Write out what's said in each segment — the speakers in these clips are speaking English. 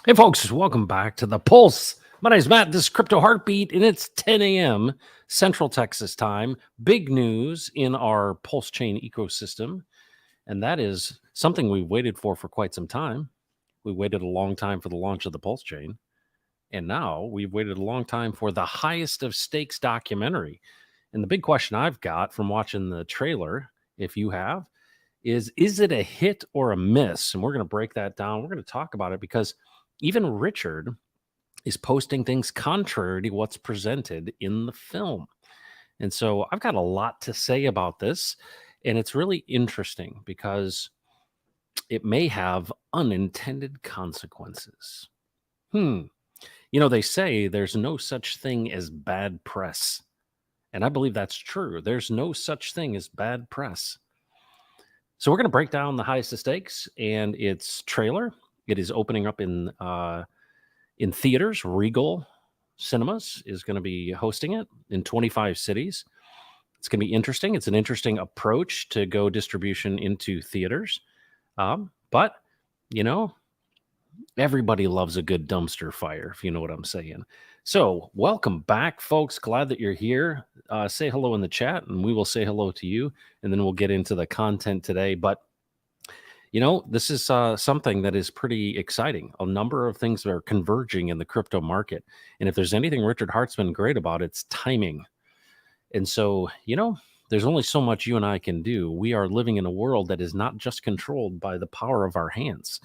Hey, folks, welcome back to the Pulse. My name is Matt. This is Crypto Heartbeat, and it's 10 a.m. Central Texas time. Big news in our Pulse chain ecosystem, and that is something we've waited for quite some time. We waited a long time for the launch of the Pulse chain, and now we've waited a long time for the Highest of Stakes documentary. And the big question I've got from watching the trailer, if you have, is it a hit or a miss? And we're going to break that down. We're going to talk about it because even Richard is posting things contrary to what's presented in the film. And so I've got a lot to say about this. And it's really interesting because it may have unintended consequences. They say there's no such thing as bad press. And I believe that's true. There's no such thing as bad press. So we're going to break down the Highest of Stakes and its trailer. It is opening up in theaters. Regal Cinemas is going to be hosting it in 25 cities. It's going to be interesting. It's an interesting approach to go distribution into theaters. But, everybody loves a good dumpster fire, if you know what I'm saying. So welcome back, folks. Glad that you're here. Say hello in the chat, and we will say hello to you, and then we'll get into the content today. But this is something that is pretty exciting. A number of things are converging in the crypto market. And if there's anything Richard Hart's been great about, it's timing. And so, there's only so much you and I can do. We are living in a world that is not just controlled by the power of our hands.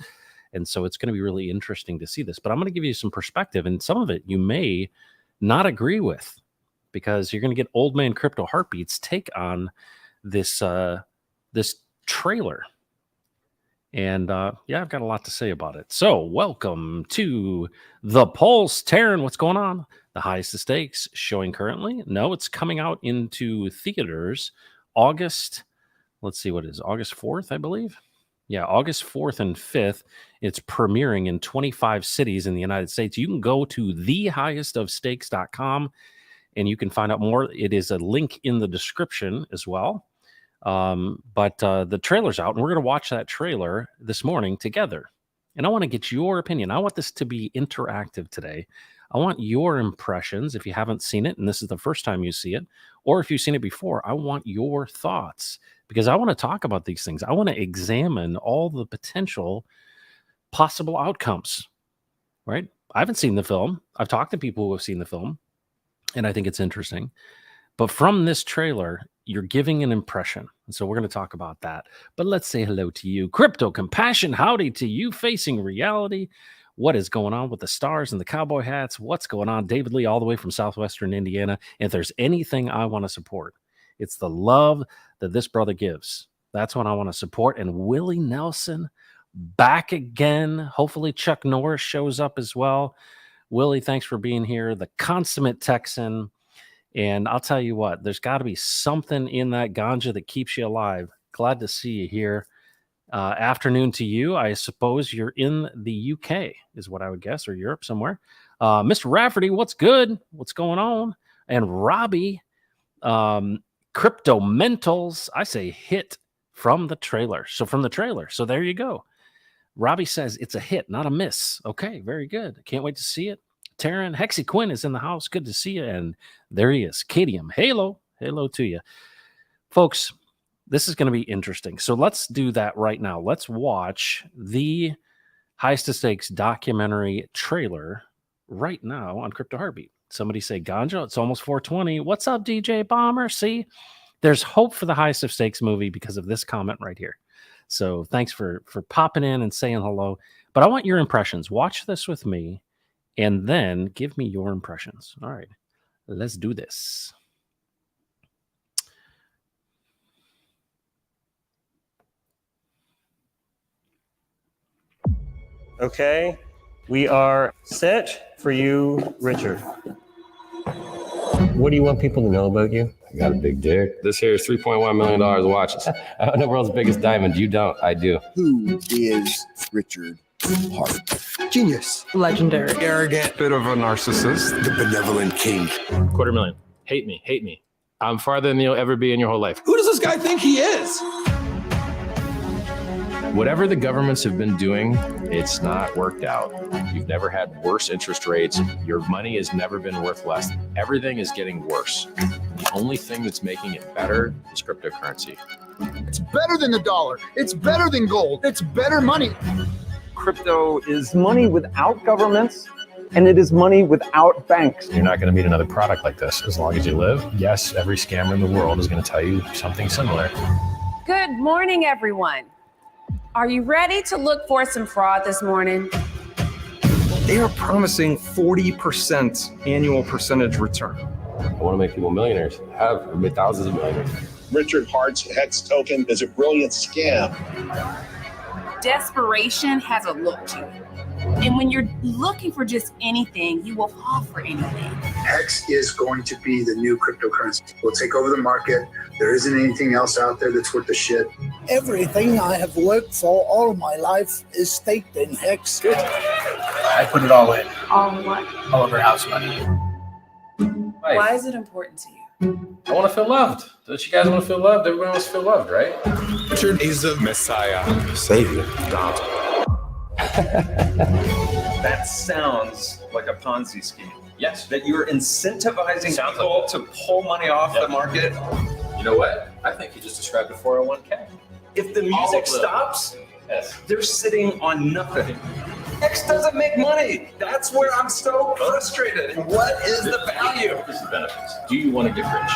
And so it's going to be really interesting to see this. But I'm going to give you some perspective. And some of it you may not agree with because you're going to get Old Man Crypto Heartbeat's take on this trailer. And I've got a lot to say about it. So welcome to the Pulse. Taryn, what's going on? The Highest of Stakes showing currently? No, it's coming out into theaters August. Let's see what it is. August 4th, I believe. Yeah, August 4th and 5th. It's premiering in 25 cities in the United States. You can go to thehighestofstakes.com and you can find out more. It is a link in the description as well. But the trailer's out, and we're going to watch that trailer this morning together. And I want to get your opinion. I want this to be interactive today. I want your impressions if you haven't seen it, and this is the first time you see it, or if you've seen it before. I want your thoughts because I want to talk about these things. I want to examine all the potential possible outcomes, right? I haven't seen the film. I've talked to people who have seen the film, and I think it's interesting. But from this trailer, you're giving an impression. And so we're going to talk about that. But let's say hello to you. Crypto Compassion, howdy to you facing reality. What is going on with the stars and the cowboy hats? What's going on? David Lee, all the way from Southwestern Indiana. And if there's anything I want to support, it's the love that this brother gives. That's what I want to support. And Willie Nelson back again. Hopefully Chuck Norris shows up as well. Willie, thanks for being here. The consummate Texan. And I'll tell you what, there's got to be something in that ganja that keeps you alive. Glad to see you here. Afternoon to you. I suppose you're in the UK, is what I would guess, or Europe somewhere. Mr. Rafferty, what's good? What's going on? And Robbie, Crypto Mentals, I say hit from the trailer. So from the trailer. So there you go. Robbie says it's a hit, not a miss. Okay, very good. Can't wait to see it. Taryn, Hexy Quinn is in the house. Good to see you. And there he is. Cadium. Halo to you. Folks, this is going to be interesting. So let's do that right now. Let's watch the Highest of Stakes documentary trailer right now on Crypto Heartbeat. Somebody say, Ganja, it's almost 420. What's up, DJ Bomber? See, there's hope for the Highest of Stakes movie because of this comment right here. So thanks for popping in and saying hello. But I want your impressions. Watch this with me. And then give me your impressions. All right, let's do this. Okay, we are set for you, Richard. What do you want people to know about you? I got a big dick. This here is $3.1 million of watches. I own the world's biggest diamond. You don't. I do. Who is Richard Hart? Genius. Legendary. Arrogant. Bit of a narcissist. The benevolent king. $250,000. Hate me. I'm farther than you'll ever be in your whole life. Who does this guy think he is? Whatever the governments have been doing, it's not worked out. You've never had worse interest rates. Your money has never been worth less. Everything is getting worse. The only thing that's making it better is cryptocurrency. It's better than the dollar. It's better than gold. It's better money. Crypto is money without governments, and it is money without banks. You're not going to meet another product like this as long as you live. Yes, every scammer in the world is going to tell you something similar. Good morning, everyone. Are you ready to look for some fraud this morning? They are promising 40% annual percentage return. I want to make people millionaires. Have made thousands of millionaires. Richard Hart's HEX token is a brilliant scam. Desperation has a look to it. And when you're looking for just anything, you will fall for anything. HEX is going to be the new cryptocurrency. We'll take over the market. There isn't anything else out there that's worth the shit. Everything I have worked for all my life is staked in HEX. Good. I put it all in. All what? All of our house money. Why is it important to you? I want to feel loved. Don't you guys want to feel loved? Everybody wants to feel loved, right? Richard is the Messiah. Savior. God. That sounds like a Ponzi scheme. Yes. That you're incentivizing Sounds people like to pull money off the market. You know what? I think you just described a 401k. If the All music of them. stops, Yes. they're sitting on nothing. X doesn't make money. That's where I'm so frustrated. And what is the value? Here's the benefits. Do you want to get rich?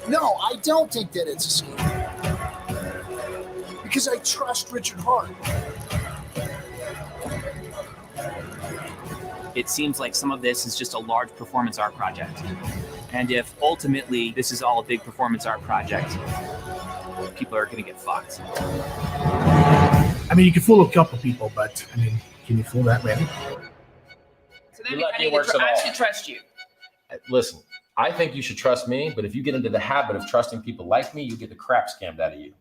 No, I don't think that it's a scheme. Because I trust Richard Hart. It seems like some of this is just a large performance art project. And if ultimately this is all a big performance art project, people are going to get fucked. I mean, you can fool a couple people, but I mean, can you fool that many? So that means I should trust you. Listen, I think you should trust me, but if you get into the habit of trusting people like me, you get the crap scammed out of you.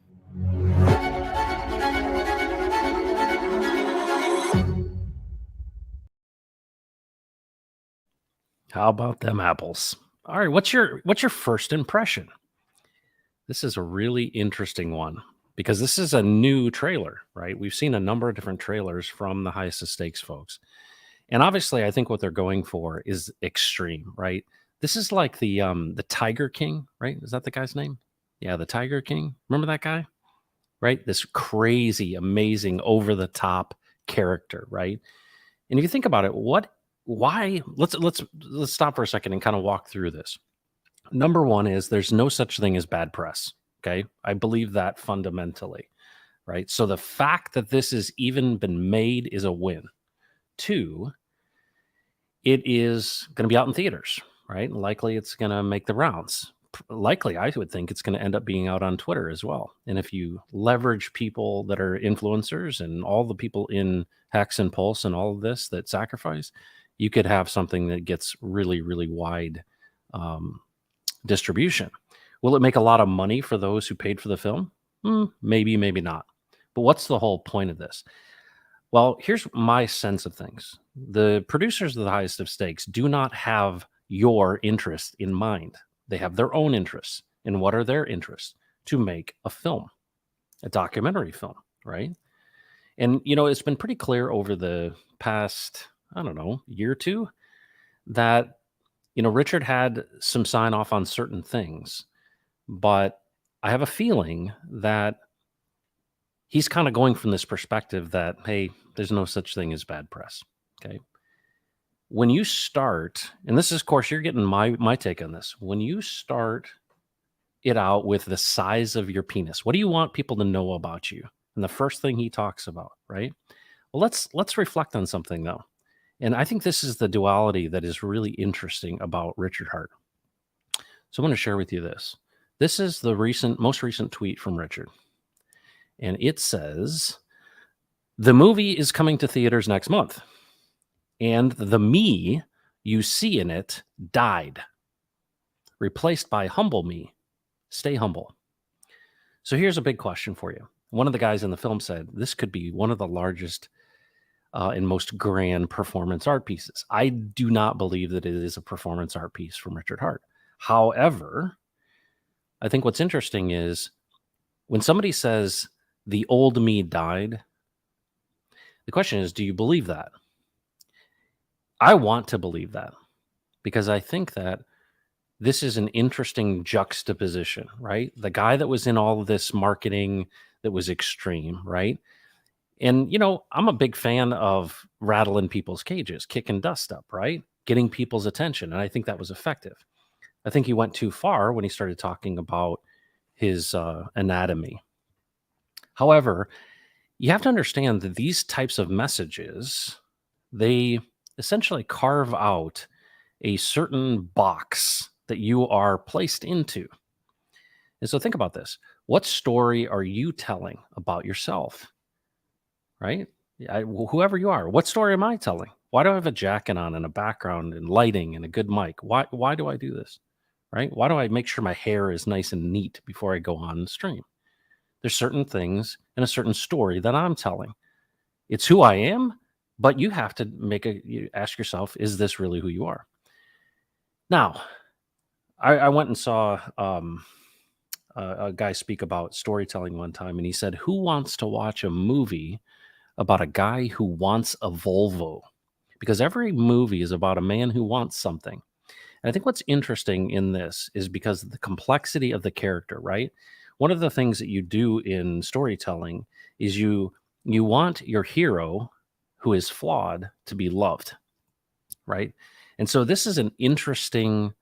How about them apples? All right, what's your first impression? This is a really interesting one because this is a new trailer, right? We've seen a number of different trailers from the Highest of Stakes folks. And obviously, I think what they're going for is extreme, right? This is like the Tiger King, right? Is that the guy's name? Yeah, the Tiger King. Remember that guy? Right? This crazy, amazing, over-the-top character, right? And if you think about it, why? Let's stop for a second and kind of walk through this. Number one is there's no such thing as bad press. Okay. I believe that fundamentally, right? So the fact that this has even been made is a win. Two, it is going to be out in theaters, right? Likely it's going to make the rounds. Likely, I would think it's going to end up being out on Twitter as well. And if you leverage people that are influencers and all the people in Hex and Pulse and all of this that sacrifice, you could have something that gets really, really wide distribution. Will it make a lot of money for those who paid for the film? Maybe, maybe not. But what's the whole point of this? Well, here's my sense of things. The producers of the Highest of Stakes do not have your interest in mind. They have their own interests. And what are their interests? To make a film, a documentary film, right? And, you know, it's been pretty clear over the past, I don't know, year or two that, you know, Richard had some sign off on certain things, but I have a feeling that he's kind of going from this perspective that, hey, there's no such thing as bad press. Okay. When you start, and this is, of course, you're getting my take on this. When you start it out with the size of your penis, what do you want people to know about you? And the first thing he talks about, right? Well, let's reflect on something though. And I think this is the duality that is really interesting about Richard Hart. So I'm going to share with you this. This is the most recent tweet from Richard. And it says, the movie is coming to theaters next month. And the me you see in it died, replaced by humble me. Stay humble. So here's a big question for you. One of the guys in the film said, this could be one of the largest and most grand performance art pieces. I do not believe that it is a performance art piece from Richard Hart. However, I think what's interesting is when somebody says the old me died, the question is, do you believe that? I want to believe that because I think that this is an interesting juxtaposition, right? The guy that was in all of this marketing that was extreme, right? And, I'm a big fan of rattling people's cages, kicking dust up, right? Getting people's attention. And I think that was effective. I think he went too far when he started talking about his anatomy. However, you have to understand that these types of messages, they essentially carve out a certain box that you are placed into. And so think about this. What story are you telling about yourself? Right? Whoever you are, what story am I telling? Why do I have a jacket on and a background and lighting and a good mic? Why do I do this? Right? Why do I make sure my hair is nice and neat before I go on stream? There's certain things and a certain story that I'm telling. It's who I am, but you have to you ask yourself, is this really who you are? Now, I went and saw a guy speak about storytelling one time, and he said, who wants to watch a movie about a guy who wants a Volvo? Because every movie is about a man who wants something. And I think what's interesting in this is because of the complexity of the character, right? One of the things that you do in storytelling is you want your hero who is flawed to be loved, right? And so this is an interesting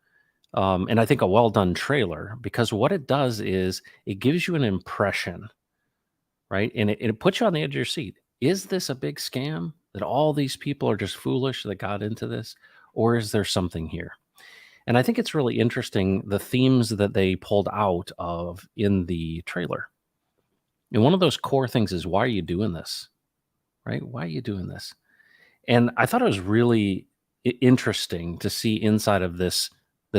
and I think a well-done trailer, because what it does is it gives you an impression, right? And it puts you on the edge of your seat. Is this a big scam that all these people are just foolish that got into this? Or is there something here? And I think it's really interesting, the themes that they pulled out of in the trailer. And one of those core things is, why are you doing this? Right? Why are you doing this? And I thought it was really interesting to see inside of this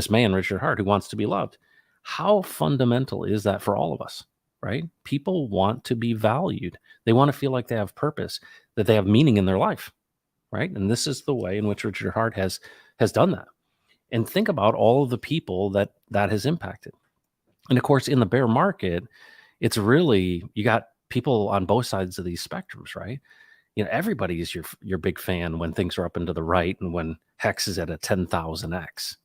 man, Richard Hart, who wants to be loved. How fundamental is that for all of us, right? People want to be valued. They want to feel like they have purpose, that they have meaning in their life, right? And this is the way in which Richard Hart has done that. And think about all of the people that has impacted. And of course, in the bear market, it's really, you got people on both sides of these spectrums, right? Everybody is your big fan when things are up and to the right and when Hex is at a 10,000x.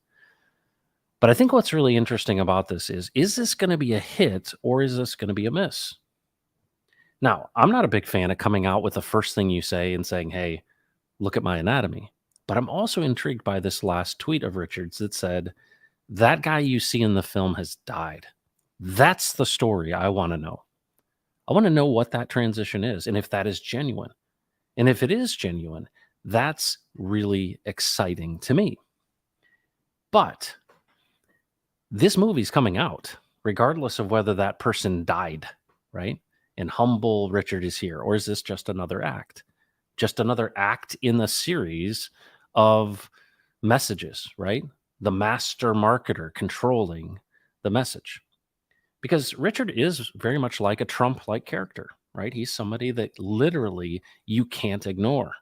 But I think what's really interesting about this is this going to be a hit or is this going to be a miss? Now, I'm not a big fan of coming out with the first thing you say and saying, hey, look at my anatomy. But I'm also intrigued by this last tweet of Richard's that said, that guy you see in the film has died. That's the story I want to know. I want to know what that transition is and if that is genuine. And if it is genuine, that's really exciting to me. But this movie's coming out, regardless of whether that person died, right? And humble Richard is here. Or is this just another act? Just another act in the series of messages, right? The master marketer controlling the message. Because Richard is very much like a Trump-like character, right? He's somebody that literally you can't ignore.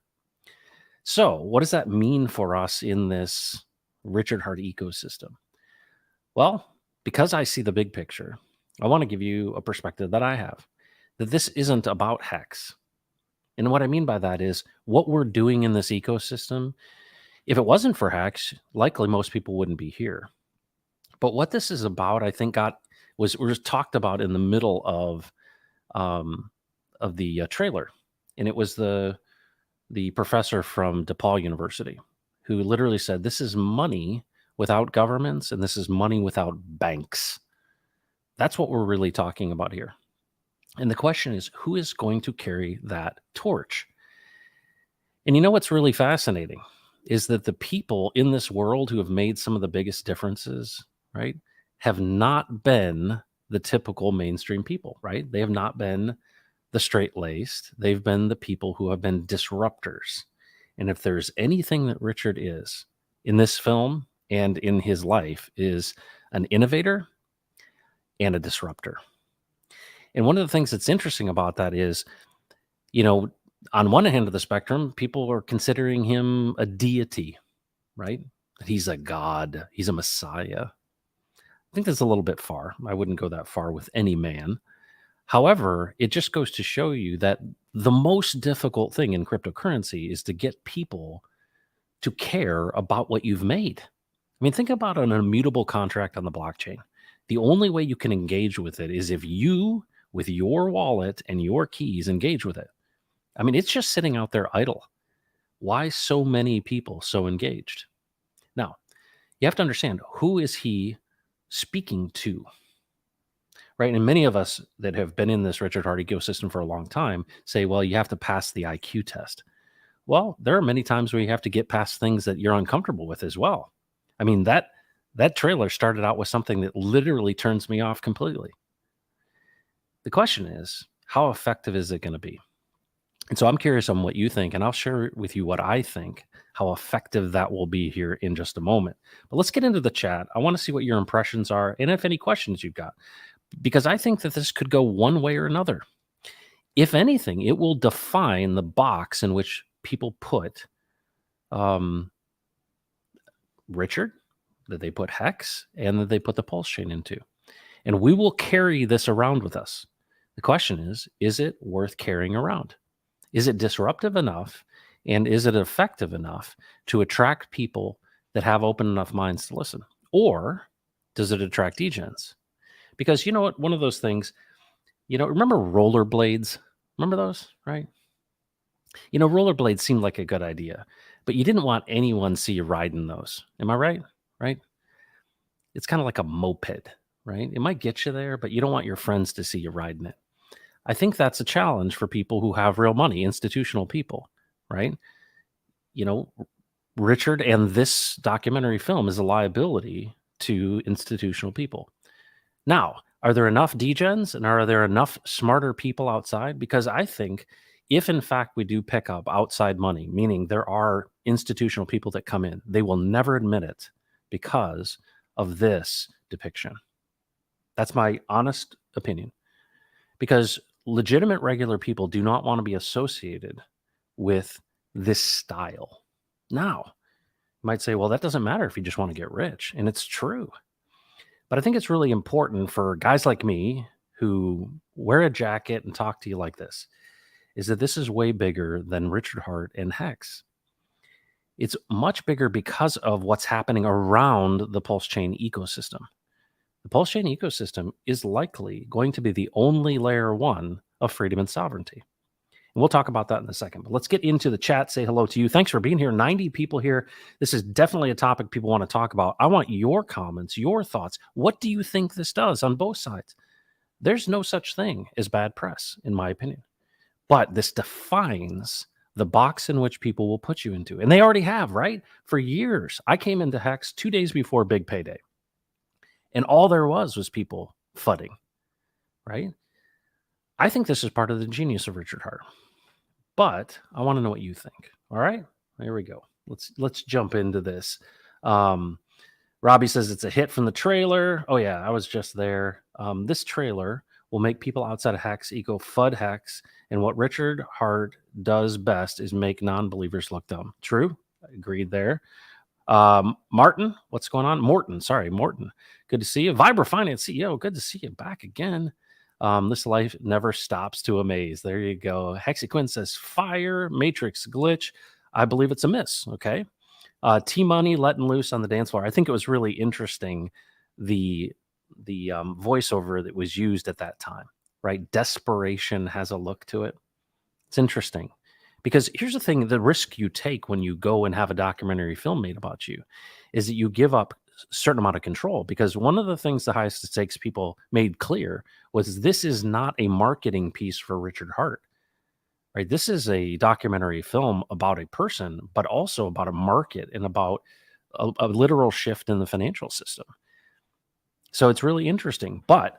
So what does that mean for us in this Richard Hart ecosystem? Well, because I see the big picture, I want to give you a perspective that I have, that this isn't about Hex. And what I mean by that is what we're doing in this ecosystem. If it wasn't for Hex, likely most people wouldn't be here. But what this is about, I think, was talked about in the middle of the trailer, and it was the professor from DePaul University who literally said, "This is money without governments, and this is money without banks." That's what we're really talking about here. And the question is, who is going to carry that torch? And you know what's really fascinating is that the people in this world who have made some of the biggest differences, right, have not been the typical mainstream people, right? They have not been the straight-laced. They've been the people who have been disruptors. And if there's anything that Richard is in this film and in his life, is an innovator and a disruptor. And one of the things that's interesting about that is, on one hand of the spectrum, people are considering him a deity, right? That he's a god, he's a messiah. I think that's a little bit far. I wouldn't go that far with any man. However, it just goes to show you that the most difficult thing in cryptocurrency is to get people to care about what you've made. I mean, think about an immutable contract on the blockchain. The only way you can engage with it is if you, with your wallet and your keys, engage with it. I mean, it's just sitting out there idle. Why so many people so engaged? Now, you have to understand, who is he speaking to? Right? And many of us that have been in this Richard Heart ecosystem for a long time say, well, you have to pass the IQ test. Well, there are many times where you have to get past things that you're uncomfortable with as well. I mean, that trailer started out with something that literally turns me off completely. The question is, how effective is it going to be? And so I'm curious on what you think, and I'll share with you what I think, how effective that will be here in just a moment. But let's get into the chat. I want to see what your impressions are and if any questions you've got, because I think that this could go one way or another. If anything, it will define the box in which people put Richard, that they put Hex, and that they put the Pulse Chain into. And we will carry this around with us. The question is it worth carrying around? Is it disruptive enough? And is it effective enough to attract people that have open enough minds to listen? Or does it attract degens? Because you know what? One of those things, remember rollerblades? Remember those, right? Rollerblades seemed like a good idea, but you didn't want anyone to see you riding those. Am I right? Right? It's kind of like a moped, right? It might get you there, but you don't want your friends to see you riding it. I think that's a challenge for people who have real money, institutional people, right? Richard and this documentary film is a liability to institutional people. Now, are there enough degens and are there enough smarter people outside? Because I think if in fact we do pick up outside money, meaning there are institutional people that come in, they will never admit it because of this depiction. That's my honest opinion. Because legitimate regular people do not want to be associated with this style. Now, you might say, well, that doesn't matter if you just want to get rich. And it's true. But I think it's really important for guys like me who wear a jacket and talk to you like this, is that this is way bigger than Richard Heart and Hex. It's much bigger because of what's happening around the Pulse Chain ecosystem. The Pulse Chain ecosystem is likely going to be the only layer one of freedom and sovereignty. And we'll talk about that in a second. But let's get into the chat. Say hello to you. Thanks for being here. 90 people here. This is definitely a topic people want to talk about. I want your comments, your thoughts. What do you think this does on both sides? There's no such thing as bad press, in my opinion. But this defines the box in which people will put you into. And they already have, right? For years. I came into Hex 2 days before Big Payday. And all there was people fudding, right? I think this is part of the genius of Richard Heart. But I want to know what you think. All right? Here we go. Let's jump into this. Robbie says it's a hit from the trailer. Oh, yeah, I was just there. This trailer will make people outside of Hex eco FUD Hex. And what Richard Heart does best is make non-believers look dumb. True. Agreed there. Martin, what's going on? Morton. Good to see you. Vibra Finance CEO, good to see you back again. This life never stops to amaze. There you go. Hexaquin says fire, Matrix glitch. I believe it's a miss. Okay. T-Money letting loose on the dance floor. I think it was really interesting, the voiceover that was used at that time, right? Desperation has a look to it. It's interesting. Because here's the thing, the risk you take when you go and have a documentary film made about you is that you give up a certain amount of control. Because one of the things the highest stakes people made clear was this is not a marketing piece for Richard Heart, right? This is a documentary film about a person, but also about a market and about a literal shift in the financial system. So it's really interesting. But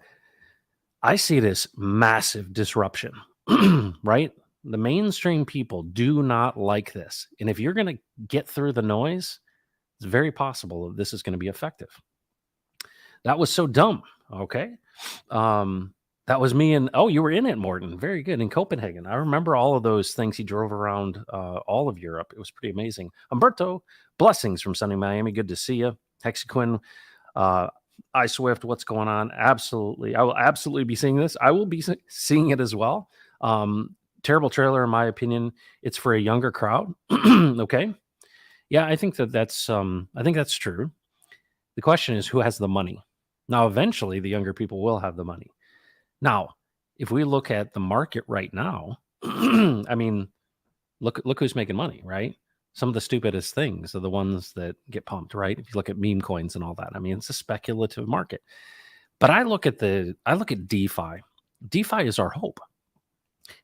I see this massive disruption, right? The mainstream people do not like this. And if you're going to get through the noise, it's very possible that this is going to be effective. That was so dumb. Okay. That was me. And you were in it, Morton. Very good. In Copenhagen. I remember all of those things. He drove around all of Europe. It was pretty amazing. Umberto, blessings from sunny Miami. Good to see you. Hexaquin, iSwift, what's going on? Absolutely. I will absolutely be seeing this. I will be seeing it as well. Terrible trailer, in my opinion. It's for a younger crowd. Okay. Yeah, I think that's true. The question is, who has the money? Now, eventually, the younger people will have the money. Now, if we look at the market right now, I mean, look who's making money, right? Some of the stupidest things are the ones that get pumped, right? If you look at meme coins and all that, I mean, it's a speculative market. But I look at DeFi. DeFi is our hope.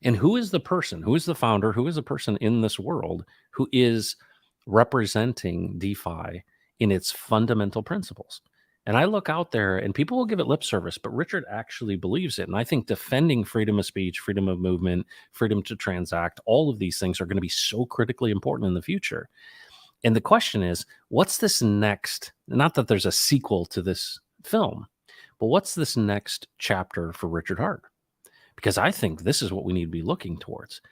And who is the person? Who is the founder? Who is the person in this world who is representing DeFi in its fundamental principles? And I look out there, and people will give it lip service, but Richard actually believes it. And I think defending freedom of speech, freedom of movement, freedom to transact, all of these things are going to be so critically important in the future. And the question is, what's this next? Not that there's a sequel to this film, but what's this next chapter for Richard Hart? Because I think this is what we need to be looking towards.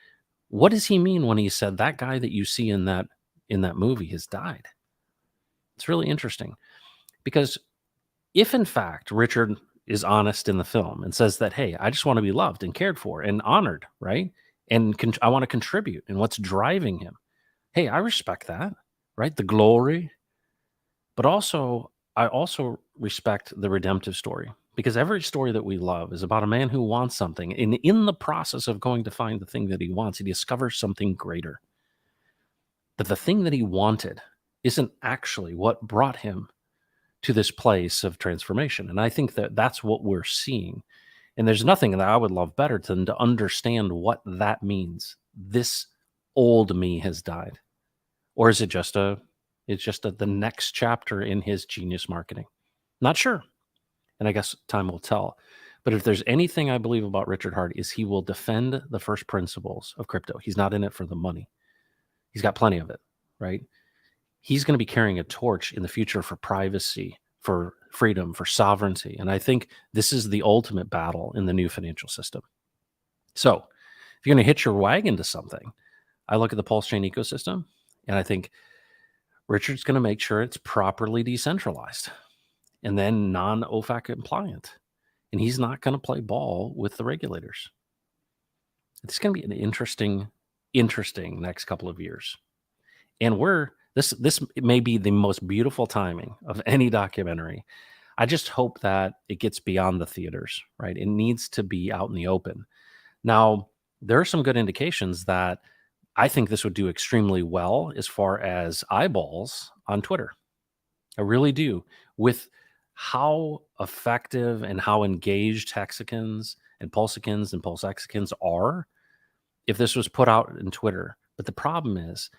What does he mean when he said that guy that you see in that movie has died? It's really interesting, because if in fact Richard is honest in the film and says that, hey, I just want to be loved and cared for and honored, right? And I want to contribute, and what's driving him. Hey, I respect that, right? The glory. But also, I also respect the redemptive story, because every story that we love is about a man who wants something. And in the process of going to find the thing that he wants, he discovers something greater. That the thing that he wanted isn't actually what brought him to this place of transformation. And I think that that's what we're seeing. And there's nothing that I would love better than to understand what that means. This old me has died. Or is it just the next chapter in his genius marketing? Not sure. And I guess time will tell. But if there's anything I believe about Richard Hart, is he will defend the first principles of crypto. He's not in it for the money. He's got plenty of it, right? He's going to be carrying a torch in the future for privacy, for freedom, for sovereignty. And I think this is the ultimate battle in the new financial system. So if you're going to hitch your wagon to something, I look at the Pulse Chain ecosystem, and I think Richard's going to make sure it's properly decentralized and then non-OFAC compliant. And he's not going to play ball with the regulators. It's going to be an interesting next couple of years. And this may be the most beautiful timing of any documentary. I just hope that it gets beyond the theaters, right? It needs to be out in the open. Now, there are some good indications that I think this would do extremely well as far as eyeballs on Twitter. I really do. With how effective and how engaged Hexicans and Pulsicans and Pulsexicans are, if this was put out in Twitter. But the problem is,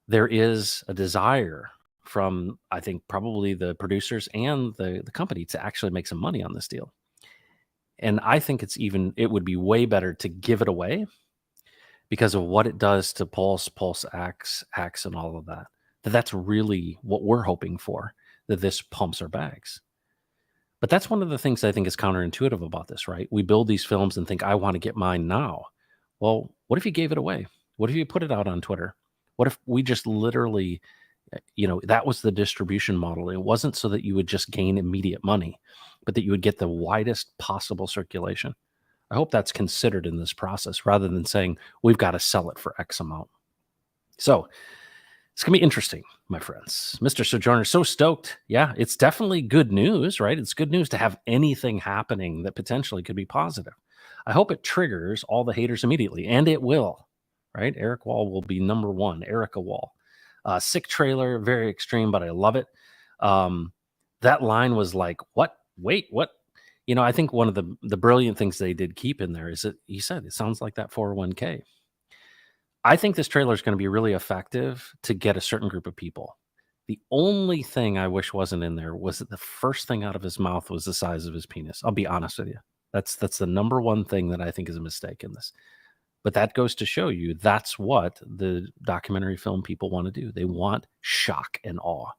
there is a desire from, I think, probably the producers and the company to actually make some money on this deal. And I think it would be way better to give it away because of what it does to PulseX, and all of that. That's really what we're hoping for, that this pumps our bags. But that's one of the things I think is counterintuitive about this, right? We build these films and think, I want to get mine now. Well, what if you gave it away? What if you put it out on Twitter? What if we just literally, that was the distribution model. It wasn't so that you would just gain immediate money, but that you would get the widest possible circulation. I hope that's considered in this process rather than saying, we've got to sell it for X amount. So it's going to be interesting, my friends. Mr. Sojourner, so stoked. Yeah, it's definitely good news, right? It's good news to have anything happening that potentially could be positive. I hope it triggers all the haters immediately, and it will. Right? Eric Wall will be number one. Erica Wall. Sick trailer, very extreme, but I love it. That line was like, what? Wait, what? I think one of the brilliant things they did keep in there is that he said, it sounds like that 401k. I think this trailer is going to be really effective to get a certain group of people. The only thing I wish wasn't in there was that the first thing out of his mouth was the size of his penis. I'll be honest with you. That's the number one thing that I think is a mistake in this. But that goes to show you that's what the documentary film people want to do. They want shock and awe.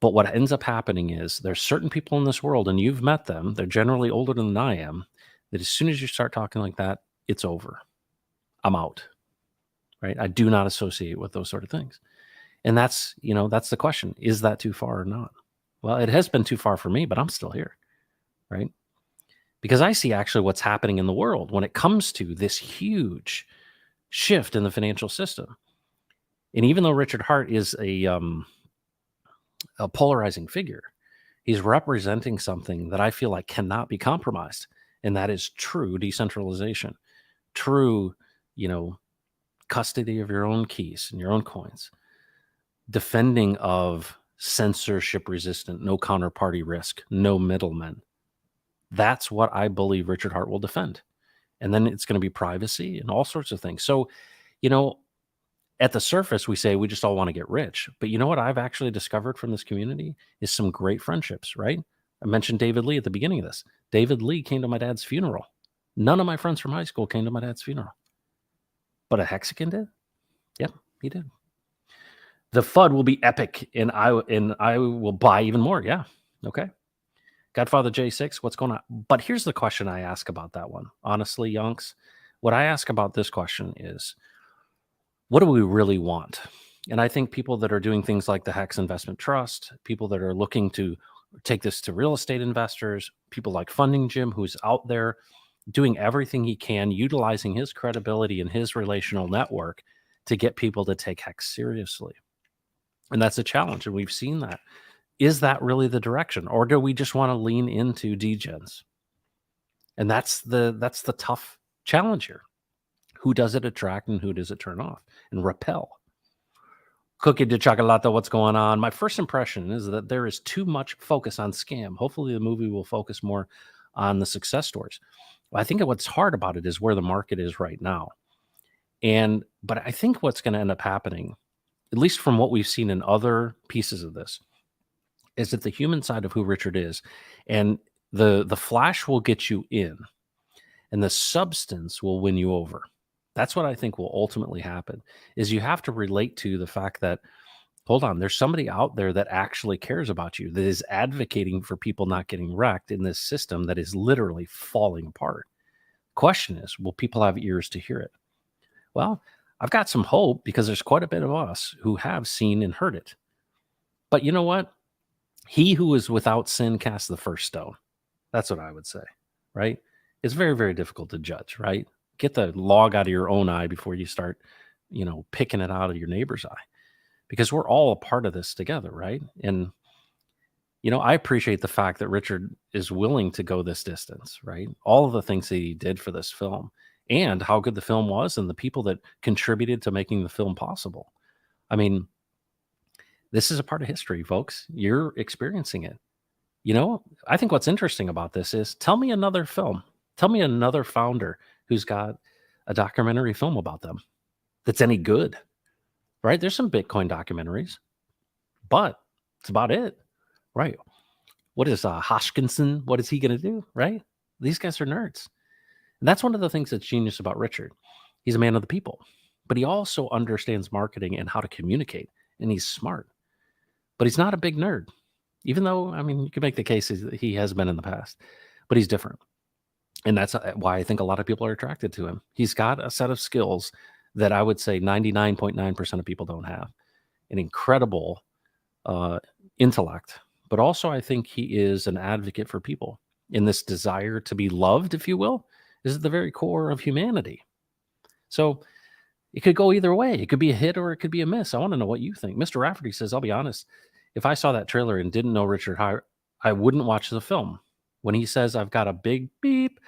But what ends up happening is there's certain people in this world, and you've met them, they're generally older than I am, that as soon as you start talking like that, it's over. I'm out. Right? I do not associate with those sort of things. And that's the question. Is that too far or not? Well, it has been too far for me, but I'm still here, right? Because I see actually what's happening in the world when it comes to this huge shift in the financial system. And even though Richard Hart is a polarizing figure, he's representing something that I feel like cannot be compromised, and that is true decentralization, true, custody of your own keys and your own coins, defending of censorship resistant, no counterparty risk, no middlemen. That's what I believe Richard Hart will defend. And then it's going to be privacy and all sorts of things. So, at the surface, we say we just all want to get rich. But you know what I've actually discovered from this community is some great friendships, right? I mentioned David Lee at the beginning of this. David Lee came to my dad's funeral. None of my friends from high school came to my dad's funeral. But a Hexican did? Yep, he did. The FUD will be epic, and I will buy even more. Yeah, okay. Godfather J6, what's going on? But here's the question I ask about that one. Honestly, Yonks, what I ask about this question is, what do we really want? And I think people that are doing things like the Hex Investment Trust, people that are looking to take this to real estate investors, people like Funding Jim, who's out there doing everything he can, utilizing his credibility and his relational network to get people to take Hex seriously. And that's a challenge, and we've seen that. Is that really the direction, or do we just want to lean into degens? And that's the tough challenge here. Who does it attract and who does it turn off and repel? Cookie de Chocolate, what's going on? My first impression is that there is too much focus on scam. Hopefully the movie will focus more on the success stories. I think what's hard about it is where the market is right now. But I think what's going to end up happening, at least from what we've seen in other pieces of this, is that the human side of who Richard is, and the flash will get you in, and the substance will win you over. That's what I think will ultimately happen, is you have to relate to the fact that, hold on, there's somebody out there that actually cares about you, that is advocating for people not getting wrecked in this system that is literally falling apart. Question is, will people have ears to hear it? Well, I've got some hope, because there's quite a bit of us who have seen and heard it. But you know what? He who is without sin casts the first stone. That's what I would say, right? It's very, very difficult to judge, right? Get the log out of your own eye before you start, picking it out of your neighbor's eye, because we're all a part of this together, right? And, I appreciate the fact that Richard is willing to go this distance, right? All of the things that he did for this film, and how good the film was, and the people that contributed to making the film possible. I mean, this is a part of history, folks. You're experiencing it. I think what's interesting about this is, tell me another film. Tell me another founder who's got a documentary film about them that's any good, right? There's some Bitcoin documentaries, but it's about it, right? What is Hoskinson? What is he going to do, right? These guys are nerds. And that's one of the things that's genius about Richard. He's a man of the people, but he also understands marketing and how to communicate, and he's smart. But he's not a big nerd, even though, you can make the case that he has been in the past, but he's different. And that's why I think a lot of people are attracted to him. He's got a set of skills that I would say 99.9% of people don't have. An incredible intellect, but also I think he is an advocate for people. And this desire to be loved, if you will, is at the very core of humanity. So it could go either way. It could be a hit or it could be a miss. I want to know what you think. Mr. Rafferty says, I'll be honest, if I saw that trailer and didn't know Richard Hart, I wouldn't watch the film. When he says, I've got a big beep,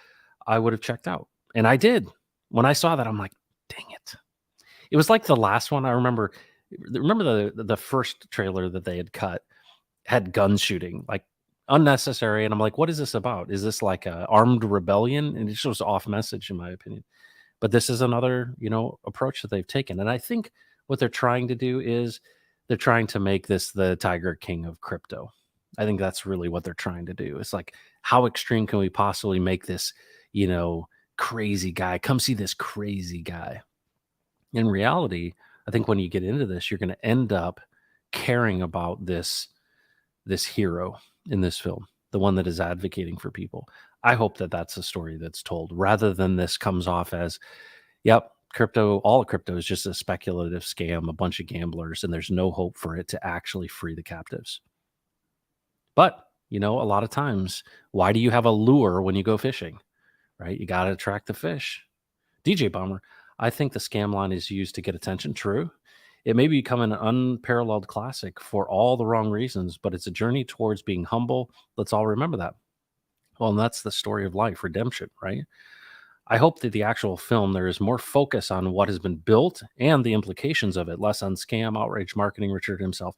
I would have checked out. And I did. When I saw that, I'm like, dang it. It was like the last one. I remember the first trailer that they had cut had gun shooting, like unnecessary. And I'm like, what is this about? Is this like a armed rebellion? And it just was off message, in my opinion. But this is another, approach that they've taken. And I think what they're trying to do is they're trying to make this the Tiger King of crypto. I think that's really what they're trying to do. It's like, how extreme can we possibly make this, crazy guy? Come see this crazy guy. In reality, I think when you get into this, you're going to end up caring about this hero in this film, the one that is advocating for people. I hope that that's a story that's told, rather than this comes off as, yep, all crypto is just a speculative scam, a bunch of gamblers, and there's no hope for it to actually free the captives. But, a lot of times, why do you have a lure when you go fishing, right? You got to attract the fish. DJ Bomber, I think the scam line is used to get attention. True. It may become an unparalleled classic for all the wrong reasons, but it's a journey towards being humble. Let's all remember that. Well, and that's the story of life, redemption, right? I hope that the actual film, there is more focus on what has been built and the implications of it, less on scam, outrage, marketing, Richard himself.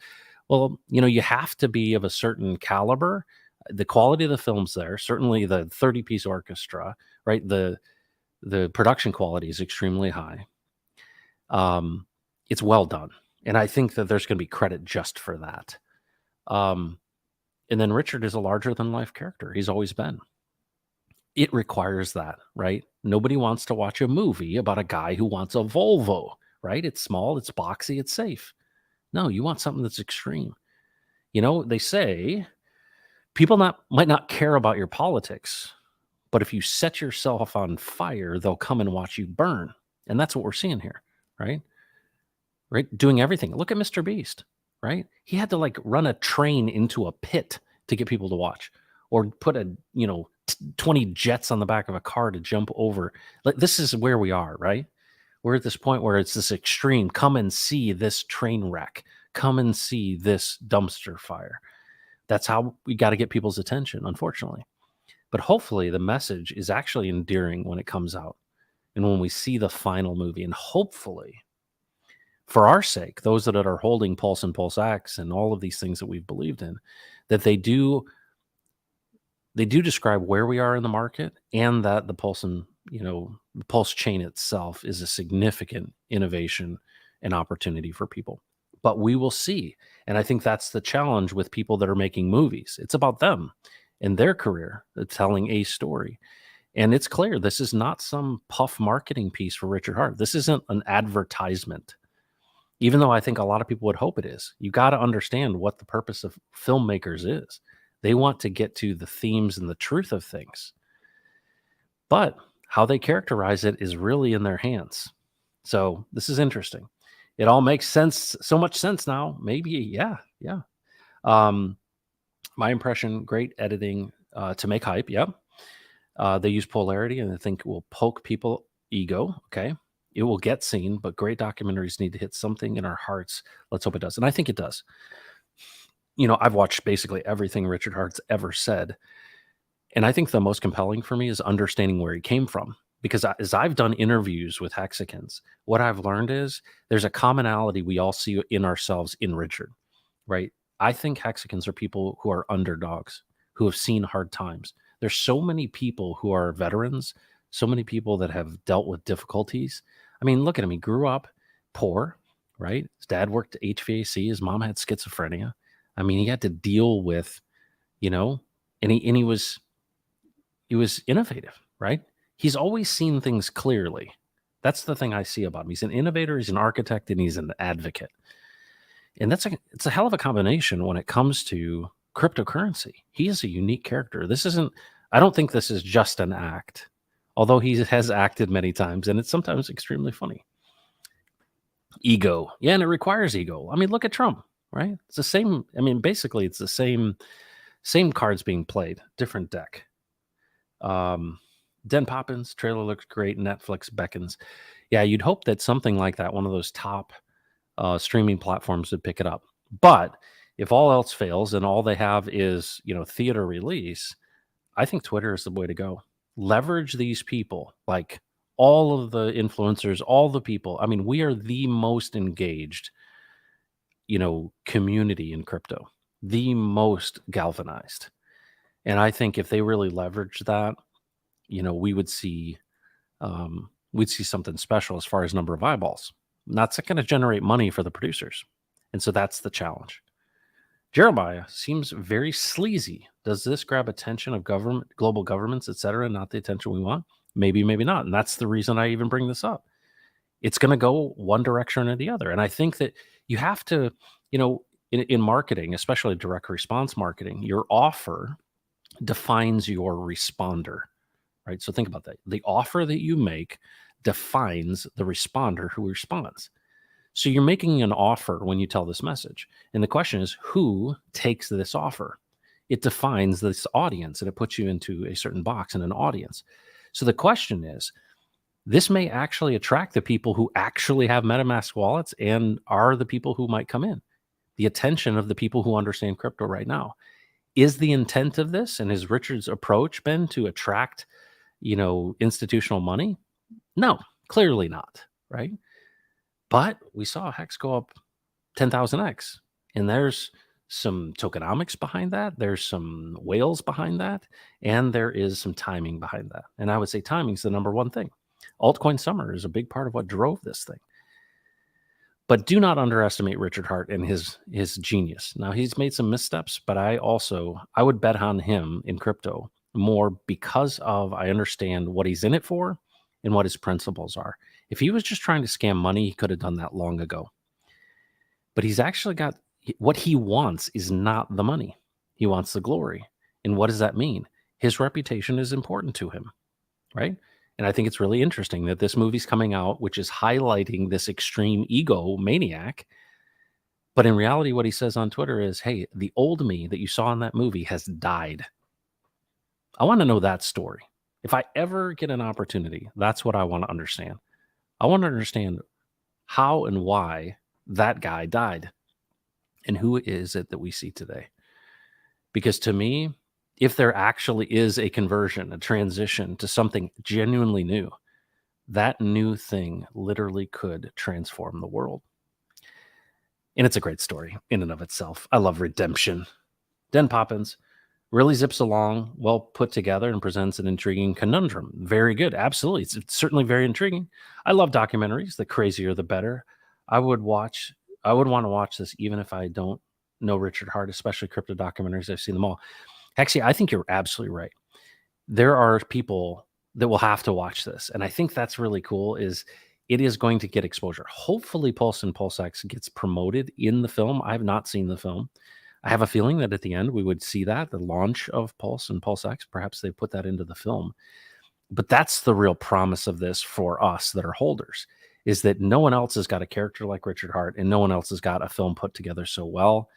Well, you have to be of a certain caliber. The quality of the film's there. Certainly the 30-piece orchestra, right? The production quality is extremely high. It's well done. And I think that there's going to be credit just for that. And then Richard is a larger-than-life character. He's always been. It requires that, right? Nobody wants to watch a movie about a guy who wants a Volvo, right? It's small, it's boxy, it's safe. No, you want something that's extreme. They say people might not care about your politics, but if you set yourself on fire, they'll come and watch you burn. And that's what we're seeing here, right? Right? Doing everything. Look at Mr. Beast, right? He had to run a train into a pit to get people to watch, or put 20 jets on the back of a car to jump over. This is where we are, right? We're at this point where it's this extreme. Come and see this train wreck. Come and see this dumpster fire. That's how we got to get people's attention, unfortunately. But hopefully the message is actually endearing when it comes out and when we see the final movie. And hopefully, for our sake, those that are holding Pulse and Pulse X and all of these things that we've believed in, that they do describe where we are in the market, and that the Pulse and the Pulse chain itself is a significant innovation and opportunity for people. But we will see. And I think that's the challenge with people that are making movies. It's about them and their career, telling a story. And it's clear this is not some puff marketing piece for Richard Hart. This isn't an advertisement, even though I think a lot of people would hope it is. You got to understand what the purpose of filmmakers is. They want to get to the themes and the truth of things. But how they characterize it is really in their hands. So this is interesting. It all makes sense, so much sense now. Maybe, yeah. My impression, great editing to make hype, yep. They use polarity, and I think it will poke people ego, okay? It will get seen, but great documentaries need to hit something in our hearts. Let's hope it does. And I think it does. I've watched basically everything Richard Hart's ever said. And I think the most compelling for me is understanding where he came from. Because as I've done interviews with Hexicans, what I've learned is there's a commonality we all see in ourselves in Richard, right? I think Hexicans are people who are underdogs, who have seen hard times. There's so many people who are veterans, so many people that have dealt with difficulties. I mean, look at him. He grew up poor, right? His dad worked at HVAC. His mom had schizophrenia. I mean, he had to deal with, and he was innovative, right? He's always seen things clearly. That's the thing I see about him. He's an innovator, he's an architect, and he's an advocate. And it's a hell of a combination when it comes to cryptocurrency. He is a unique character. I don't think this is just an act, although he has acted many times, and it's sometimes extremely funny. Ego. Yeah, and it requires ego. I mean, look at Trump, right? It's the same. I mean, basically, it's the same cards being played, different deck. Den Poppins, trailer looks great. Netflix beckons. Yeah, you'd hope that something like that, one of those top streaming platforms, would pick it up. But if all else fails and all they have is, theater release, I think Twitter is the way to go. Leverage these people, like all of the influencers, all the people. I mean, we are the most engaged, community in crypto, the most galvanized. And I think if they really leverage that, we would see, we'd see something special as far as number of eyeballs. That's going to generate money for the producers. And so that's the challenge. Jeremiah seems very sleazy. Does this grab attention of government, global governments, etc., not the attention we want? Maybe, maybe not. And that's the reason I even bring this up. It's going to go one direction or the other. And I think that you have to, in marketing, especially direct response marketing, your offer defines your responder, right? So think about that. The offer that you make defines the responder who responds. So you're making an offer when you tell this message. And the question is, who takes this offer? It defines this audience and it puts you into a certain box and an audience. So the question is, this may actually attract the people who actually have MetaMask wallets and are the people who might come in. The attention of the people who understand crypto right now. Is the intent of this and has Richard's approach been to attract, institutional money? No, clearly not, right? But we saw Hex go up 10,000x, and there's some tokenomics behind that. There's some whales behind that, and there is some timing behind that. And I would say timing is the number one thing. Altcoin summer is a big part of what drove this thing. But do not underestimate Richard Heart and his genius. Now, he's made some missteps, but I would bet on him in crypto more because I understand what he's in it for and what his principles are. If he was just trying to scam money, he could have done that long ago. But he's actually got what he wants is not the money. He wants the glory. And what does that mean? His reputation is important to him, right? And I think it's really interesting that this movie's coming out, which is highlighting this extreme ego maniac. But in reality, what he says on Twitter is, hey, the old me that you saw in that movie has died. I want to know that story. If I ever get an opportunity, that's what I want to understand. I want to understand how and why that guy died and who is it that we see today. Because to me, if there actually is a conversion, a transition to something genuinely new, that new thing literally could transform the world. And it's a great story in and of itself. I love redemption. Den Poppins really zips along, well put together, and presents an intriguing conundrum. Very good. Absolutely. It's certainly very intriguing. I love documentaries. The crazier, the better. I would want to watch this even if I don't know Richard Heart, especially crypto documentaries. I've seen them all. Actually, I think you're absolutely right. There are people that will have to watch this. And I think that's really cool is it is going to get exposure. Hopefully Pulse and PulseX gets promoted in the film. I have not seen the film. I have a feeling that at the end we would see that, the launch of Pulse and PulseX. Perhaps they put that into the film. But that's the real promise of this for us that are holders, is that no one else has got a character like Richard Heart and no one else has got a film put together so well.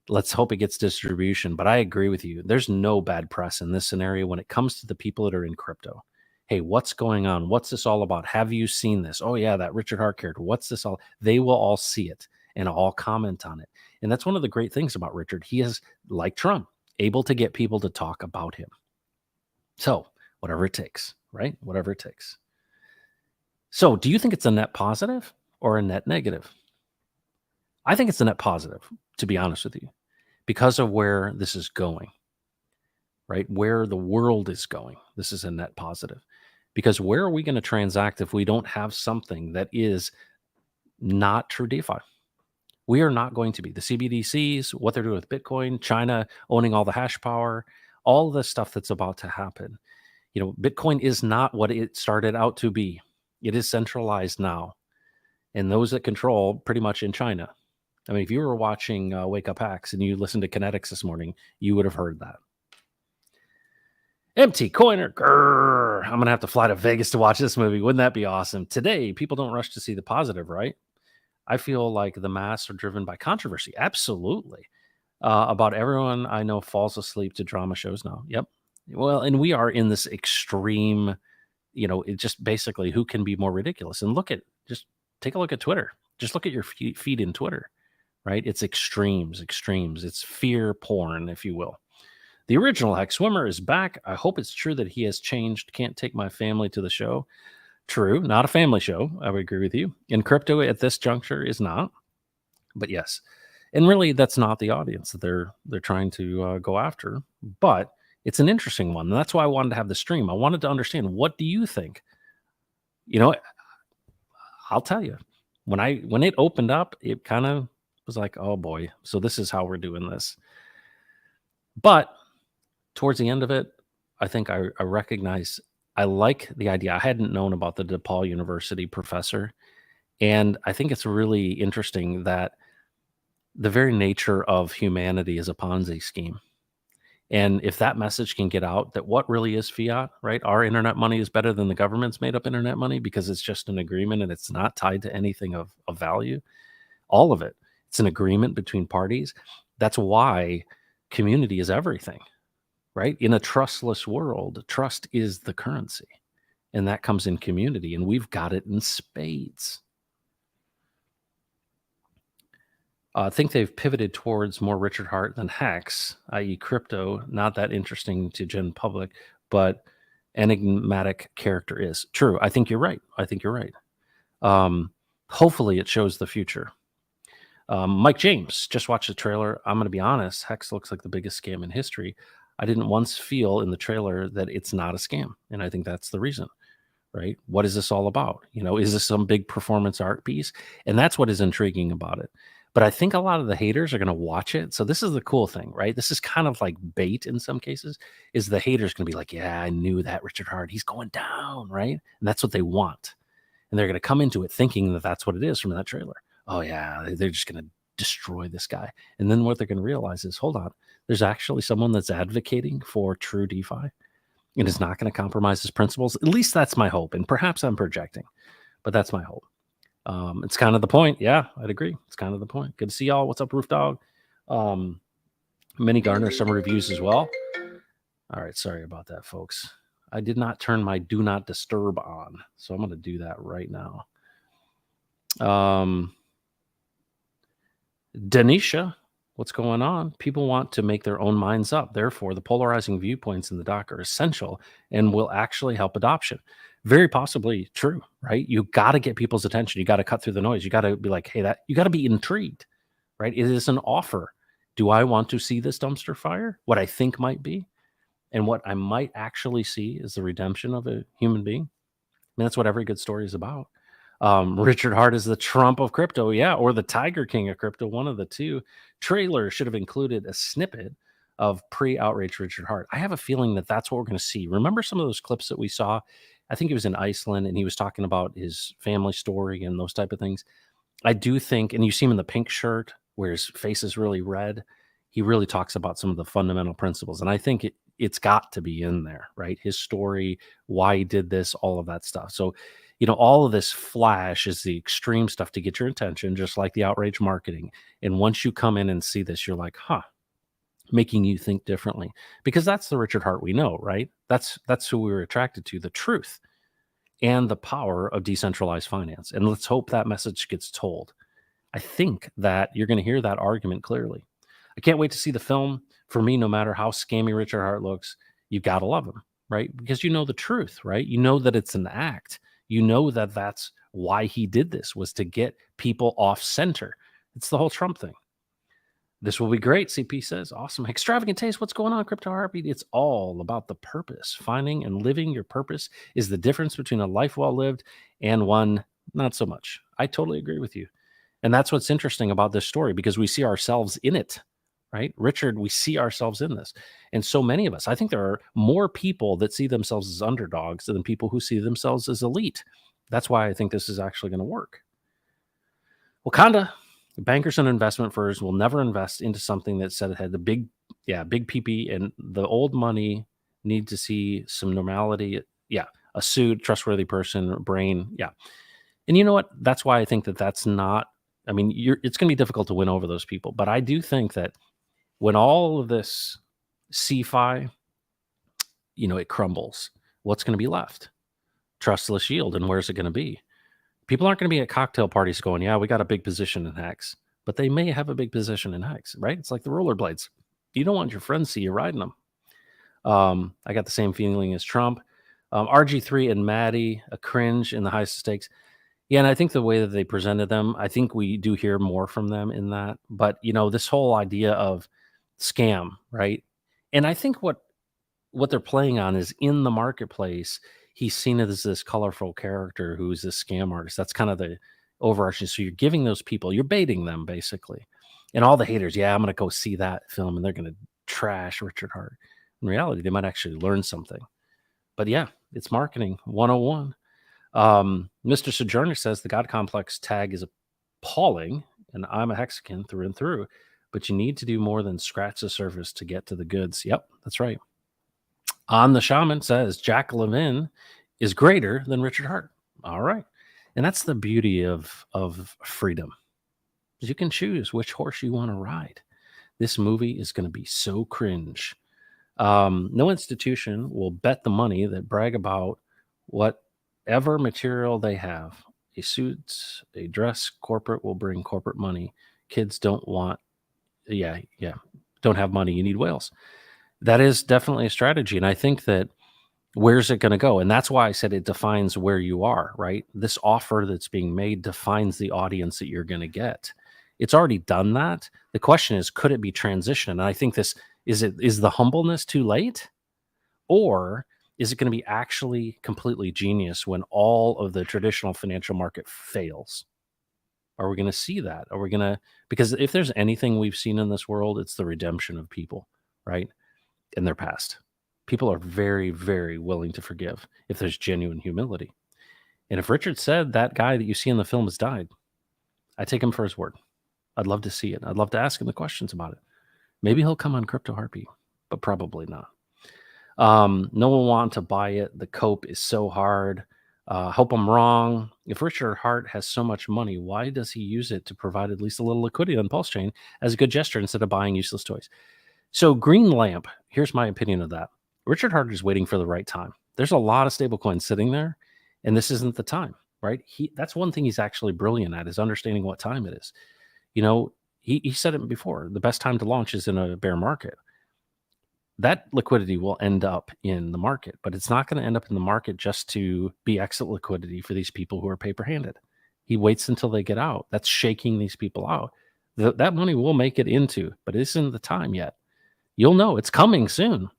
Let's hope it gets distribution. But I agree with you. There's no bad press in this scenario when it comes to the people that are in crypto. Hey, what's going on? What's this all about? Have you seen this? Oh, yeah, that Richard Heart character. What's this all? They will all see it and all comment on it. And that's one of the great things about Richard. He is, like Trump, able to get people to talk about him. So whatever it takes, right? Whatever it takes. So do you think it's a net positive or a net negative? I think it's a net positive, to be honest with you, because of where this is going, right? Where the world is going. This is a net positive. Because where are we going to transact if we don't have something that is not true DeFi? We are not going to be. The CBDCs, what they're doing with Bitcoin, China owning all the hash power, all the stuff that's about to happen. Bitcoin is not what it started out to be. It is centralized now. And those that control pretty much in China. I mean, if you were watching Wake Up Hacks and you listened to Kinetics this morning, you would have heard that. Empty Coiner. Grrr. I'm going to have to fly to Vegas to watch this movie. Wouldn't that be awesome? Today, people don't rush to see the positive, right? I feel like the mass are driven by controversy. Absolutely. About everyone I know falls asleep to drama shows now. Yep. Well, and we are in this extreme, it just basically who can be more ridiculous. And just take a look at Twitter. Just look at your feed in Twitter. Right? It's extremes. It's fear porn, if you will. The original Hex Swimmer is back. I hope it's true that he has changed. Can't take my family to the show. True. Not a family show. I would agree with you. In crypto at this juncture is not. But yes. And really, that's not the audience that they're trying to go after. But it's an interesting one. And that's why I wanted to have the stream. I wanted to understand, what do you think? I'll tell you. When it opened up, it kind of was like, oh boy, so this is how we're doing this. But towards the end of it, I think I recognize, I like the idea. I hadn't known about the DePaul University professor. And I think it's really interesting that the very nature of humanity is a Ponzi scheme. And if that message can get out that what really is fiat, right? Our internet money is better than the government's made up internet money because it's just an agreement and it's not tied to anything of value. All of it. It's an agreement between parties. That's why community is everything, right? In a trustless world, trust is the currency, and that comes in community, and we've got it in spades. I think they've pivoted towards more Richard Hart than Hex, i.e. crypto, not that interesting to gen public, but enigmatic character is. True. I think you're right. Hopefully it shows the future. Mike James, just watched the trailer. I'm going to be honest, Hex looks like the biggest scam in history. I didn't once feel in the trailer that it's not a scam, and I think that's the reason, right? What is this all about? Is this some big performance art piece? And that's what is intriguing about it. But I think a lot of the haters are going to watch it. So this is the cool thing, right? This is kind of like bait in some cases, is the haters going to be like, yeah, I knew that Richard Hart, he's going down, right? And that's what they want. And they're going to come into it thinking that that's what it is from that trailer. Oh yeah, they're just going to destroy this guy. And then what they're going to realize is, hold on, there's actually someone that's advocating for true DeFi and is not going to compromise his principles. At least that's my hope. And perhaps I'm projecting, but that's my hope. It's kind of the point. Yeah, I'd agree. It's kind of the point. Good to see y'all. What's up, Roof Dog? Mini Garner, some reviews as well. All right. Sorry about that, folks. I did not turn my do not disturb on, so I'm going to do that right now. Denisha, what's going on? People want to make their own minds up. Therefore, the polarizing viewpoints in the doc are essential and will actually help adoption. Very possibly true, right? You got to get people's attention. You got to cut through the noise. You got to be like, hey, you got to be intrigued, right? It is an offer. Do I want to see this dumpster fire? What I think might be, and what I might actually see is the redemption of a human being. I mean, that's what every good story is about. Richard Hart is the Trump of crypto, yeah, or the Tiger King of crypto, one of the two. Trailer should have included a snippet of pre-outrage Richard Hart. I have a feeling that that's what we're going to see. Remember some of those clips that we saw? I think he was in Iceland and he was talking about his family story and those type of things. I do think, and you see him in the pink shirt where his face is really red. He really talks about some of the fundamental principles. And I think it's got to be in there, right? His story, why he did this, all of that stuff. So, all of this flash is the extreme stuff to get your attention, just like the outrage marketing. And once you come in and see this, you're like, making you think differently, because that's the Richard Hart we know, right? That's who we were attracted to, the truth and the power of decentralized finance. And let's hope that message gets told. I think that you're going to hear that argument clearly. I can't wait to see the film. For me, no matter how scammy Richard Hart looks, you got to love him, right? Because you know the truth, right? You know that it's an act. You know that that's why he did this, was to get people off center. It's the whole Trump thing. This will be great, CP says. Awesome. Extravagant taste. What's going on, Crypto Heartbeat? It's all about the purpose. Finding and living your purpose is the difference between a life well lived and one not so much. I totally agree with you. And that's what's interesting about this story, because we see ourselves in it, right? Richard, we see ourselves in this. And so many of us, I think there are more people that see themselves as underdogs than people who see themselves as elite. That's why I think this is actually going to work. Wakanda. Bankers and investment firms will never invest into something that said it had the big PP, and the old money need to see some normality. Yeah, a sued, trustworthy person, brain. Yeah. And you know what? That's why I think that's not, I mean, it's going to be difficult to win over those people. But I do think that when all of this CeFi, it crumbles, what's going to be left? Trustless yield. And where's it going to be? People aren't going to be at cocktail parties going, yeah, we got a big position in Hex, but they may have a big position in Hex, right? It's like the rollerblades. You don't want your friends to see you riding them. I got the same feeling as Trump. RG3 and Maddie, a cringe in the highest stakes. Yeah, and I think the way that they presented them, I think we do hear more from them in that. But, this whole idea of scam, right? And I think what they're playing on is in the marketplace, he's seen as this colorful character who's this scam artist. That's kind of the overarching. So you're giving those people, you're baiting them basically. And all the haters, yeah, I'm going to go see that film and they're going to trash Richard Hart. In reality, they might actually learn something. But yeah, it's marketing 101. Mr. Sojourner says the God Complex tag is appalling, and I'm a Hexican through and through, but you need to do more than scratch the surface to get to the goods. Yep, that's right. On the Shaman says Jack Levin is greater than Richard Hart. All right. And that's the beauty of freedom. You can choose which horse you want to ride. This movie is going to be so cringe. No institution will bet the money that brag about whatever material they have. A suit, a dress, corporate will bring corporate money. Kids don't want, don't have money. You need whales. That is definitely a strategy. And I think that where's it going to go? And that's why I said it defines where you are, right? This offer that's being made defines the audience that you're going to get. It's already done that. The question is, could it be transition? And I think this is the humbleness too late? Or is it going to be actually completely genius when all of the traditional financial market fails? Are we going to see that? Are we going to, because if there's anything we've seen in this world, it's the redemption of people, right? In their past. People are very, very willing to forgive if there's genuine humility. And if Richard said that guy that you see in the film has died, I take him for his word. I'd love to see it. I'd love to ask him the questions about it. Maybe he'll come on Crypto Heartbeat, but probably not. No one wanted to buy it. The cope is so hard. Hope I'm wrong. If Richard Hart has so much money, why does he use it to provide at least a little liquidity on Pulse Chain as a good gesture instead of buying useless toys? So Green Lamp, here's my opinion of that. Richard Hart is waiting for the right time. There's a lot of stablecoins sitting there, and this isn't the time, right? That's one thing he's actually brilliant at, is understanding what time it is. You know, he said it before, the best time to launch is in a bear market. That liquidity will end up in the market, but it's not going to end up in the market just to be exit liquidity for these people who are paper-handed. He waits until they get out. That's shaking these people out. That money will make it into, but it isn't the time yet. You'll know it's coming soon.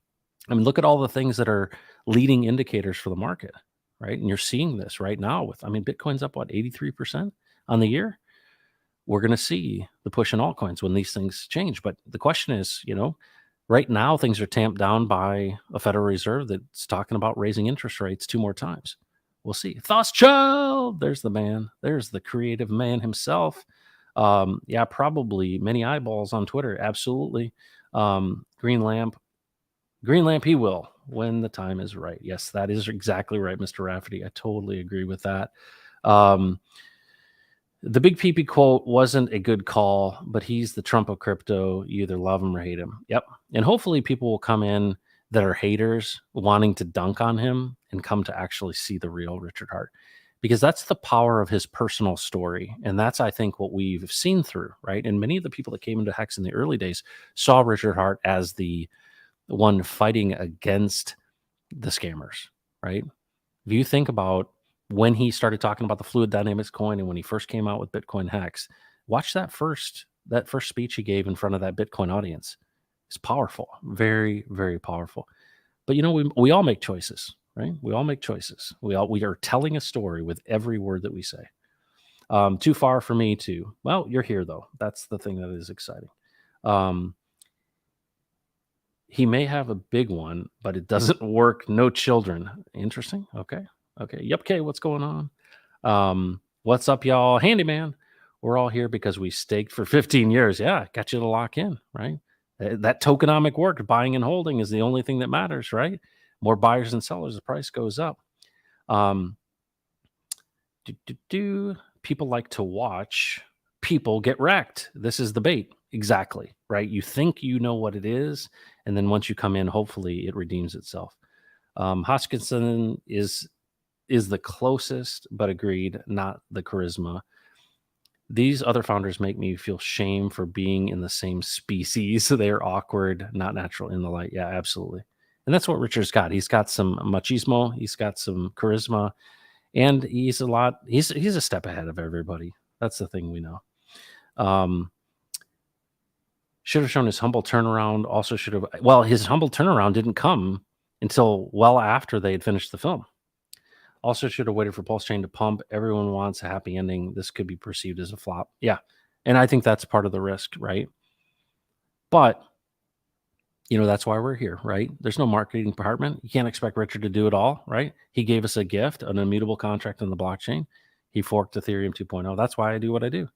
I mean, look at all the things that are leading indicators for the market, right? And you're seeing this right now with, Bitcoin's up, 83% on the year? We're going to see the push in altcoins when these things change. But the question is, right now things are tamped down by a Federal Reserve that's talking about raising interest rates 2 more times. We'll see. Rothschild, there's the man. There's the creative man himself. Probably many eyeballs on Twitter. Absolutely. Green Lamp, he will when the time is right. Yes, that is exactly right, Mr. Rafferty. I totally agree with that. The Big PP quote wasn't a good call, but he's the Trump of crypto. You either love him or hate him. Yep. And hopefully people will come in that are haters wanting to dunk on him and come to actually see the real Richard Hart, because that's the power of his personal story. And that's, I think, what we've seen through, right? And many of the people that came into Hex in the early days saw Richard Hart as the one fighting against the scammers, right? If you think about when he started talking about the Fluid Dynamics coin and when he first came out with Bitcoin Hex, watch that first speech he gave in front of that Bitcoin audience. It's powerful, very, very powerful. But we all make choices, right? We all make choices. We are telling a story with every word that we say. Too far for me to, well, you're here though. That's the thing that is exciting. He may have a big one, but it doesn't work. No children. Interesting. Okay. Yep. Okay. What's going on? What's up, y'all? Handyman. We're all here because we staked for 15 years. Yeah. Got you to lock in, right? That tokenomic work, buying and holding, is the only thing that matters, right? More buyers and sellers, the price goes up. People like to watch people get wrecked. This is the bait. Exactly, right? You think you know what it is, and then once you come in, hopefully it redeems itself. Hoskinson is the closest, but agreed, not the charisma. These other founders make me feel shame for being in the same species. They're awkward, not natural in the light. Yeah, absolutely. And that's what Richard's got. He's got some machismo. He's got some charisma, and he's a step ahead of everybody. That's the thing we know. Should have shown his humble turnaround. Also should have, his humble turnaround didn't come until well after they had finished the film. Also should have waited for Pulse Chain to pump. Everyone wants a happy ending. This could be perceived as a flop. Yeah. And I think that's part of the risk, right? But, that's why we're here, right? There's no marketing department. You can't expect Richard to do it all, right? He gave us a gift, an immutable contract on the blockchain. He forked Ethereum 2.0. That's why I do what I do,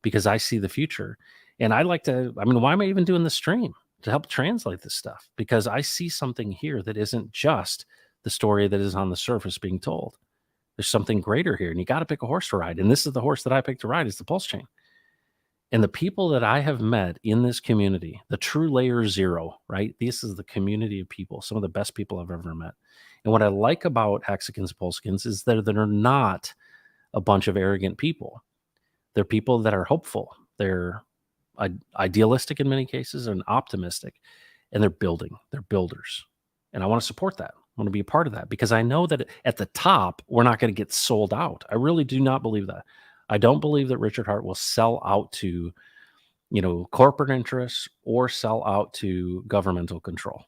because I see the future. And I like to, why am I even doing this stream? To help translate this stuff, because I see something here that isn't just the story that is on the surface being told. There's something greater here, and you got to pick a horse to ride. And this is the horse that I picked to ride, is the Pulse Chain. And the people that I have met in this community, the true layer zero, right? This is the community of people, some of the best people I've ever met. And what I like about Hexicans Polskins is that they're not a bunch of arrogant people. They're people that are hopeful. They're idealistic in many cases and optimistic, and they're building. They're builders. And I want to support that. I want to be a part of that because I know that at the top, we're not going to get sold out. I really do not believe that. I don't believe that Richard Heart will sell out to, corporate interests or sell out to governmental control.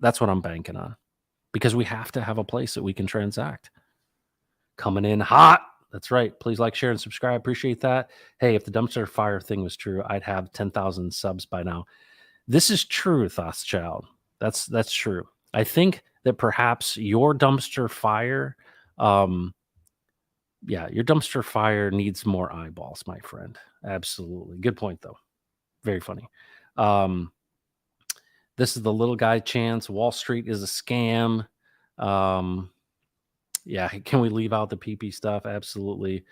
That's what I'm banking on because we have to have a place that we can transact. Coming in hot. That's right. Please like, share, and subscribe. Appreciate that. Hey, if the dumpster fire thing was true, I'd have 10,000 subs by now. This is true, Thothschild. That's true. I think that perhaps your dumpster fire, your dumpster fire needs more eyeballs, my friend. Absolutely. Good point, though. Very funny. This is the little guy chance. Wall Street is a scam. Can we leave out the PP stuff? Absolutely.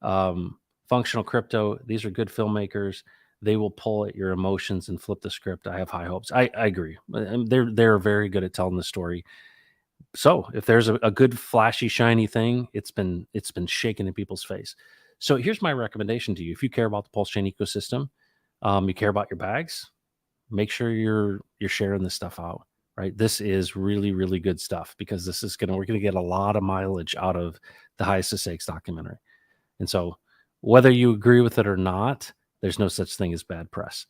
Functional crypto. These are good filmmakers. They will pull at your emotions and flip the script. I have high hopes. I agree. They're very good at telling the story. So if there's a good flashy shiny thing, it's been shaken in people's face. So here's my recommendation to you. If you care about the Pulse Chain ecosystem, you care about your bags, make sure you're sharing this stuff out. Right. This is really, really good stuff because we're going to get a lot of mileage out of the Highest of Stakes documentary. And so whether you agree with it or not, there's no such thing as bad press.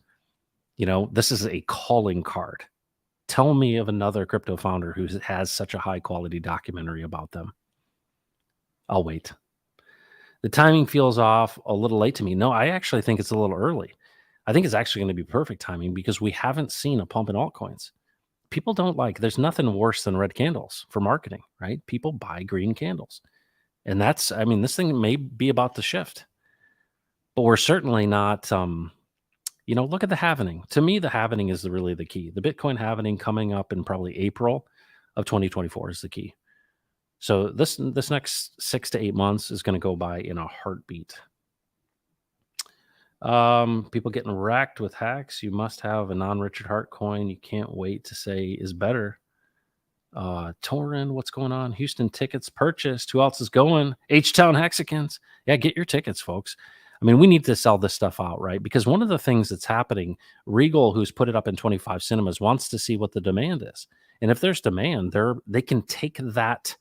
This is a calling card. Tell me of another crypto founder who has such a high quality documentary about them. I'll wait. The timing feels off a little late to me. No, I actually think it's a little early. I think it's actually going to be perfect timing because we haven't seen a pump in altcoins. People there's nothing worse than red candles for marketing, right? People buy green candles. And this thing may be about to shift, but we're certainly not, look at the halvening. To me, the halvening is really the key. The Bitcoin halvening coming up in probably April of 2024 is the key. So this next 6 to 8 months is going to go by in a heartbeat. People getting wrecked with hacks. You must have a non-Richard Heart coin. You can't wait to say is better. Torin, what's going on? Houston tickets purchased. Who else is going? H-Town Hexicans. Yeah, get your tickets, folks. We need to sell this stuff out, right? Because one of the things that's happening, Regal, who's put it up in 25 cinemas, wants to see what the demand is. And if there's demand, they can take that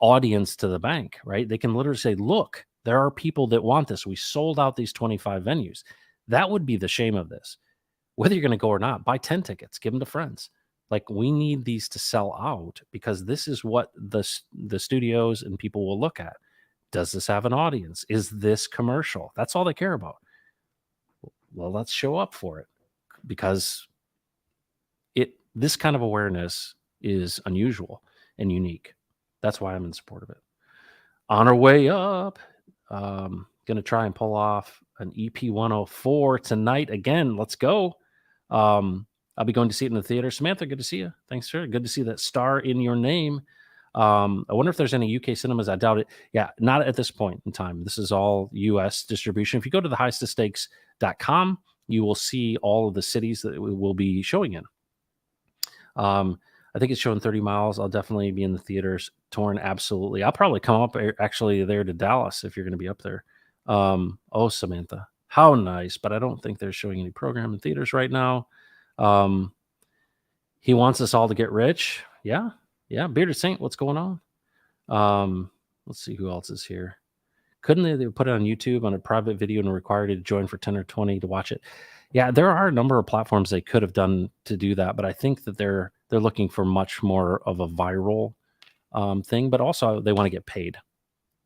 audience to the bank, right? They can literally say, look, there are people that want this. We sold out these 25 venues. That would be the shame of this. Whether you're going to go or not, buy 10 tickets, give them to friends. We need these to sell out because this is what the studios and people will look at. Does this have an audience? Is this commercial? That's all they care about. Well, let's show up for it because this kind of awareness is unusual and unique. That's why I'm in support of it. On our way up, going to try and pull off an EP 104 tonight. Again, let's go. I'll be going to see it in the theater. Samantha, good to see you. Thanks, sir. Good to see that star in your name. I wonder if there's any UK cinemas. I doubt it. Yeah, not at this point in time. This is all US distribution. If you go to the higheststakes.com, you will see all of the cities that we will be showing in. I think it's showing 30 miles. I'll definitely be in the theaters. Torn, absolutely. I'll probably come up actually there to Dallas if you're going to be up there. Oh, Samantha, how nice. But I don't think they're showing any program in theaters right now. He wants us all to get rich. Yeah. Bearded Saint, what's going on? Let's see who else is here. Couldn't they put it on YouTube on a private video and require you to join for 10 or 20 to watch it? Yeah, there are a number of platforms they could have done to do that, but I think that they're looking for much more of a viral thing, but also they want to get paid,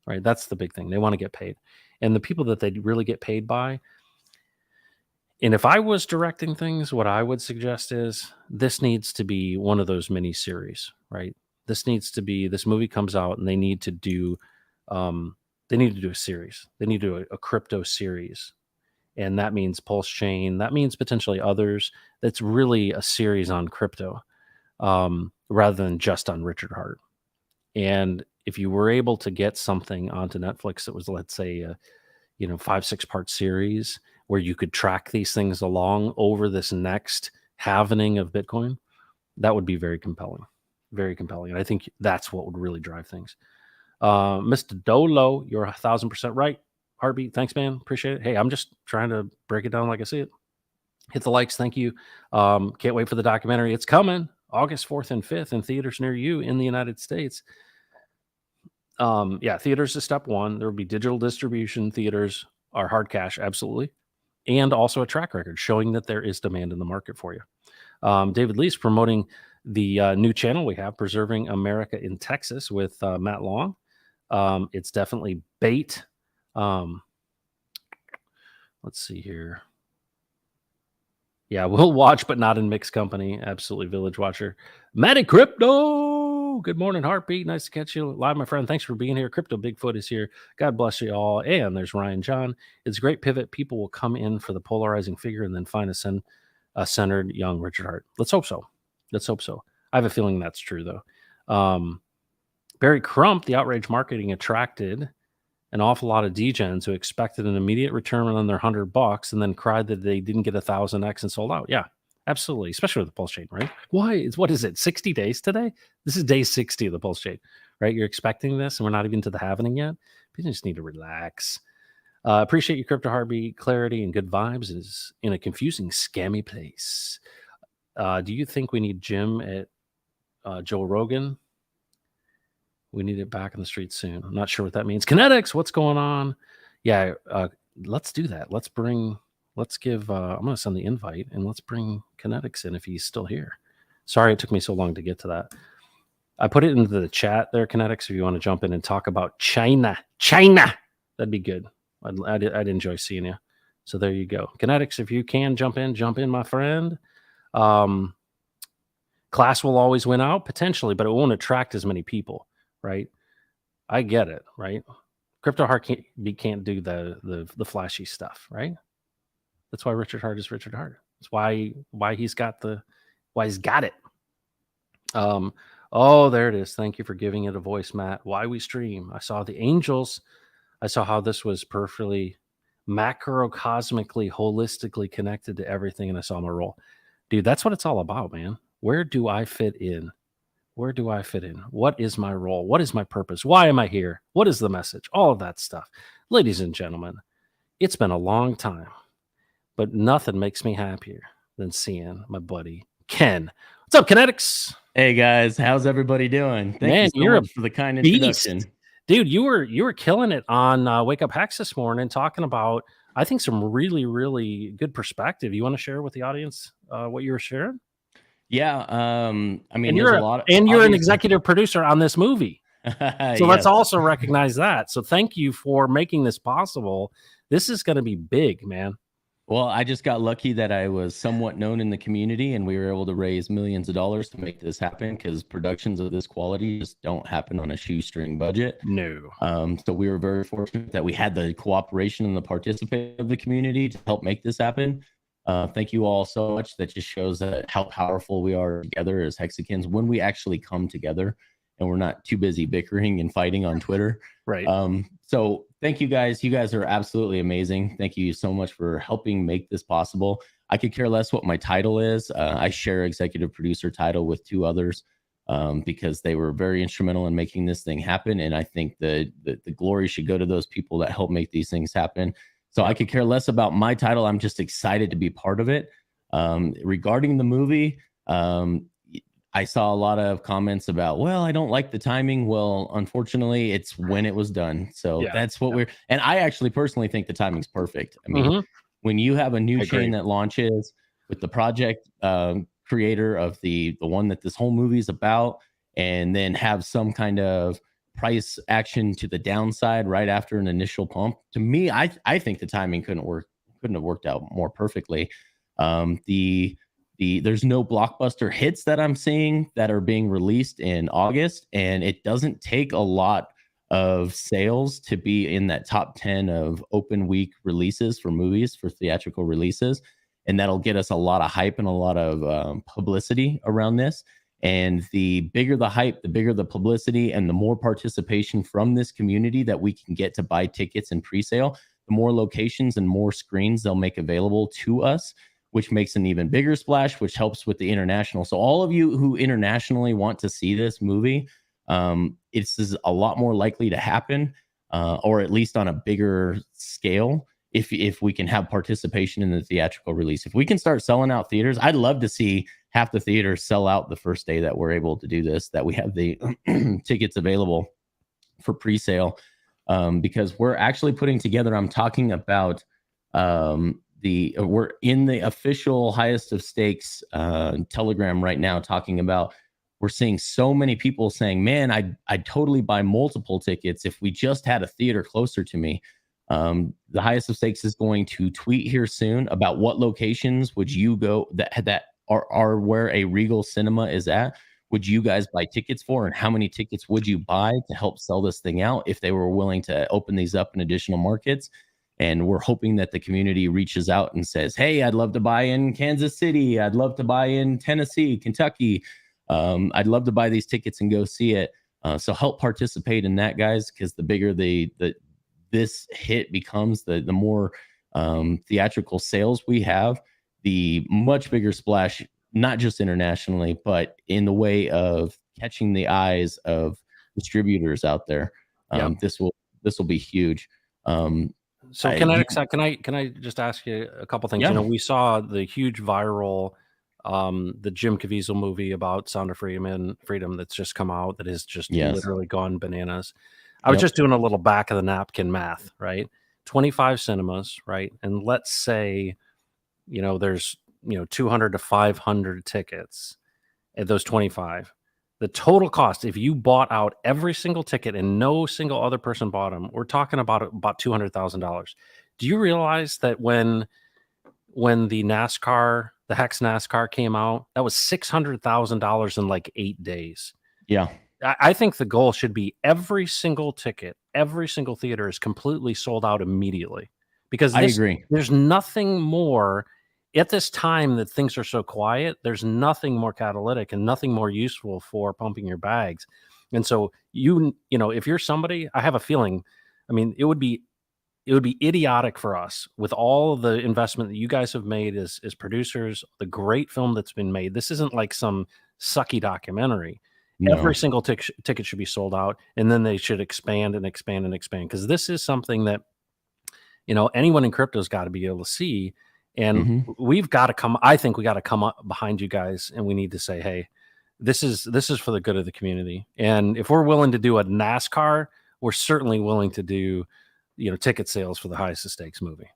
right? That's the big thing. They want to get paid. And the people that they really get paid by, and if I was directing things, what I would suggest is this needs to be one of those mini series, right? This movie comes out and they need to do a series. They need to do a crypto series. And that means Pulse Chain. That means potentially others. That's really a series on crypto rather than just on Richard Heart. And if you were able to get something onto Netflix that was, let's say, 5-6 part series where you could track these things along over this next halvening of Bitcoin, that would be very compelling. Very compelling. And I think that's what would really drive things. Mr. Dolo, you're 1,000% right. Heartbeat, thanks, man. Appreciate it. Hey, I'm just trying to break it down like I see it. Hit the likes. Thank you. Can't wait for the documentary. It's coming August 4th and 5th in theaters near you in the United States. Yeah, theaters is step one. There will be digital distribution. Theaters are hard cash, absolutely. And also a track record showing that there is demand in the market for you. David Lee's promoting the new channel we have, Preserving America in Texas, with Matt Long. It's definitely bait. Let's see here. Yeah, we'll watch, but not in mixed company. Absolutely, Village Watcher. Matty Crypto. Good morning, Heartbeat. Nice to catch you live, my friend. Thanks for being here. Crypto Bigfoot is here. God bless you all. And there's Ryan John. It's a great pivot. People will come in for the polarizing figure and then find a centered young Richard Hart. Let's hope so. Let's hope so. I have a feeling that's true, though. Barry Crump, the outrage marketing attracted an awful lot of degens who expected an immediate return on their $100 and then cried that they didn't get 1,000x and sold out. Yeah, absolutely. Especially with the Pulse Chain, right? Why? What is it? 60 days today? This is day 60 of the Pulse Chain, right? You're expecting this and we're not even to the halvening yet. People just need to relax. Appreciate you, Crypto Heartbeat. Clarity and good vibes is in a confusing, scammy place. Do you think we need Jim at Joe Rogan? We need it back in the street soon. I'm not sure what that means. Kinetics, what's going on? Yeah, let's do that. Let's give, I'm going to send the invite and let's bring Kinetics in if he's still here. Sorry it took me so long to get to that. I put it into the chat there, Kinetics, if you want to jump in and talk about China. That'd be good. I'd enjoy seeing you. So there you go. Kinetics, if you can jump in, my friend. Class will always win out, potentially, but it won't attract as many people. Right, I get it. Right, Crypto Hart can't do the flashy stuff. Right, that's why Richard Hart is Richard Hart. That's why he's got it. Oh, there it is. Thank you for giving it a voice, Matt. Why we stream. I saw the angels. I saw how this was perfectly macrocosmically, holistically connected to everything, and I saw my role, dude. That's what it's all about, man. Where do I fit in? Where do I fit in? What is my role? What is my purpose? Why am I here? What is the message? All of that stuff. Ladies and gentlemen, it's been a long time, but nothing makes me happier than seeing my buddy Ken. What's up, Kinetics? Hey guys, how's everybody doing? Thank you so much for the kind introduction. Dude, you were killing it on Wake Up Hacks this morning, talking about, I think, some really, really good perspective. You want to share with the audience what you were sharing? Yeah, I mean, and you're an executive producer on this movie, so let's also recognize that. So thank you for making this possible. This is going to be big, man. Well, I just got lucky that I was somewhat known in the community, and we were able to raise millions of dollars to make this happen. Because productions of this quality just don't happen on a shoestring budget. No. So we were very fortunate that we had the cooperation and the participation of the community to help make this happen. Thank you all so much. That just shows how powerful we are together as Hexicans when we actually come together and we're not too busy bickering and fighting on Twitter. Right. So thank you guys. You guys are absolutely amazing. Thank you so much for helping make this possible. I could care less what my title is. I share executive producer title with two others because they were very instrumental in making this thing happen. And I think the glory should go to those people that help make these things happen. So I could care less about my title. I'm just excited to be part of it. Regarding the movie, I saw a lot of comments about, well, I don't like the timing. Well, unfortunately, it's when it was done. So that's what and I actually personally think the timing's perfect. I mean, when you have a new chain that launches with the project creator of the one that this whole movie is about, and then have some kind of price action to the downside right after an initial pump, to me, I think the timing couldn't have worked out more perfectly. There's no blockbuster hits that I'm seeing that are being released in August, and it doesn't take a lot of sales to be in that top 10 of open week releases for movies, for theatrical releases, and that'll get us a lot of hype and a lot of publicity around this. And the bigger the hype, the bigger the publicity, and the more participation from this community that we can get to buy tickets and pre-sale, the more locations and more screens they'll make available to us, which makes an even bigger splash, which helps with the international. So all of you who internationally want to see this movie, it's a lot more likely to happen, or at least on a bigger scale, if we can have participation in the theatrical release. If we can start selling out theaters, I'd love to see half the theaters sell out the first day that we're able to do this, that we have the tickets available for pre-sale, because we're actually putting together, I'm talking about we're in the official Highest of Stakes Telegram right now, talking about, we're seeing so many people saying, man, I'd totally buy multiple tickets if we just had a theater closer to me. The Highest of Stakes is going to tweet here soon about what locations would you go that are where a Regal Cinema is at. Would you guys buy tickets for, and how many tickets would you buy to help sell this thing out if they were willing to open these up in additional markets? And we're hoping that the community reaches out and says, hey, I'd love to buy in Kansas City. I'd love to buy in Tennessee, Kentucky. I'd love to buy these tickets and go see it. So help participate in that, guys, because the bigger this hit becomes, the more theatrical sales we have, the much bigger splash, not just internationally, but in the way of catching the eyes of distributors out there. This will be huge. So can I just ask you a couple things? Yeah. We saw the huge viral, the Jim Caviezel movie about Sound of Freedom that's just come out, that has just literally gone bananas. I was just doing a little back of the napkin math, right? 25 cinemas, right? And let's say, there's 200 to 500 tickets at those 25. The total cost, if you bought out every single ticket and no single other person bought them, we're talking about $200,000. Do you realize that when the Hex NASCAR came out, that was $600,000 in like 8 days? Yeah. I think the goal should be every single ticket, every single theater is completely sold out immediately, because I agree. There's nothing more at this time that things are so quiet. There's nothing more catalytic and nothing more useful for pumping your bags. And so if you're somebody, I have a feeling, it would be idiotic for us, with all of the investment that you guys have made as producers, the great film that's been made. This isn't like some sucky documentary. No. Every single ticket should be sold out, and then they should expand and expand and expand, because this is something that anyone in crypto's got to be able to see. And we've got to come. I think we got to come up behind you guys, and we need to say, hey, this is for the good of the community. And if we're willing to do a NASCAR, we're certainly willing to do ticket sales for the Highest of Stakes movie.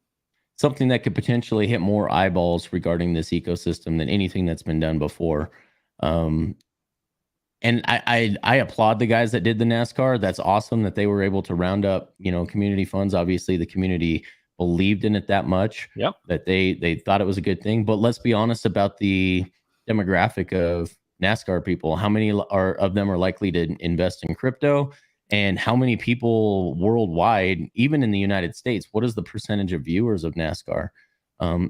Something that could potentially hit more eyeballs regarding this ecosystem than anything that's been done before. And I applaud the guys that did the NASCAR. That's awesome that they were able to round up, community funds. Obviously, the community believed in it that much that they thought it was a good thing. But let's be honest about the demographic of NASCAR people. How many of them are likely to invest in crypto? And how many people worldwide, even in the United States, what is the percentage of viewers of NASCAR?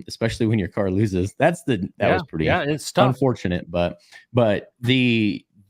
Especially when your car loses. That was pretty it's tough. Unfortunate, but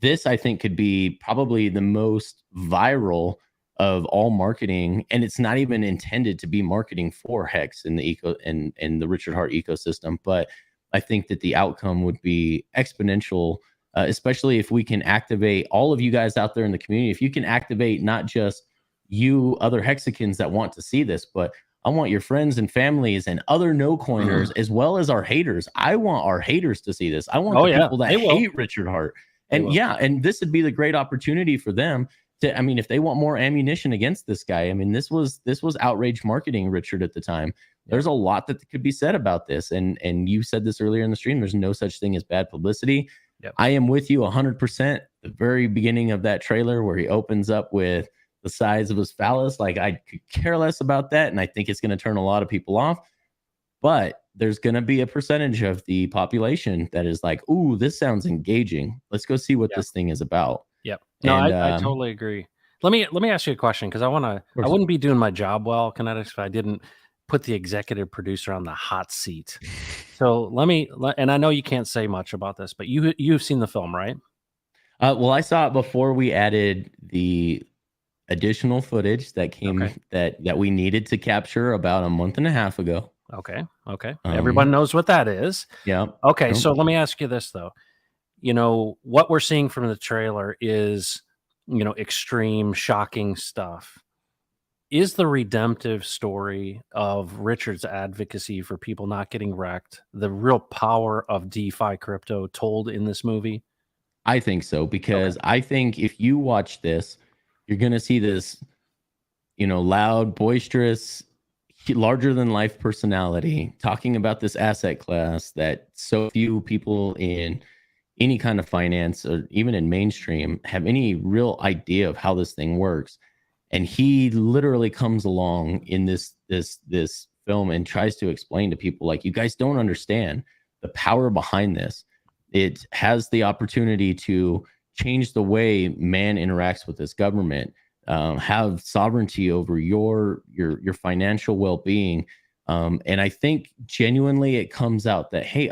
this I think could be probably the most viral of all marketing, and it's not even intended to be marketing for Hex in the and the Richard Heart ecosystem. But I think that the outcome would be exponential, especially if we can activate all of you guys out there in the community. If you can activate not just you other Hexicans that want to see this, but I want your friends and families and other no coiners as well as our haters. I want our haters to see this. I want people that hate Richard Heart. And and this would be the great opportunity for them to, if they want more ammunition against this guy. This was outrage marketing, Richard, at the time. There's a lot that could be said about this. And you said this earlier in the stream, there's no such thing as bad publicity. I am with you 100%. The very beginning of that trailer where he opens up with the size of his phallus, like, I could care less about that. And I think it's going to turn a lot of people off. But there's going to be a percentage of the population that is like, ooh, this sounds engaging. Let's go see what this thing is about. Yep. No, I totally agree. Let me ask you a question, because I wouldn't be doing my job well, Kinetics, if I didn't put the executive producer on the hot seat. So and I know you can't say much about this, but you've seen the film, right? Well, I saw it before we added the additional footage that came that we needed to capture about a month and a half ago. Okay. Everyone knows what that is. Yeah. Okay. So let me ask you this though. What we're seeing from the trailer is, extreme, shocking stuff. Is the redemptive story of Richard's advocacy for people not getting wrecked the real power of DeFi crypto told in this movie? I think so, because I think if you watch this, you're going to see this, loud, boisterous, larger than life personality talking about this asset class that so few people in any kind of finance or even in mainstream have any real idea of how this thing works. And he literally comes along in this film and tries to explain to people, like, you guys don't understand the power behind this. It has the opportunity to change the way man interacts with this government, have sovereignty over your financial well-being. And I think genuinely it comes out that, hey,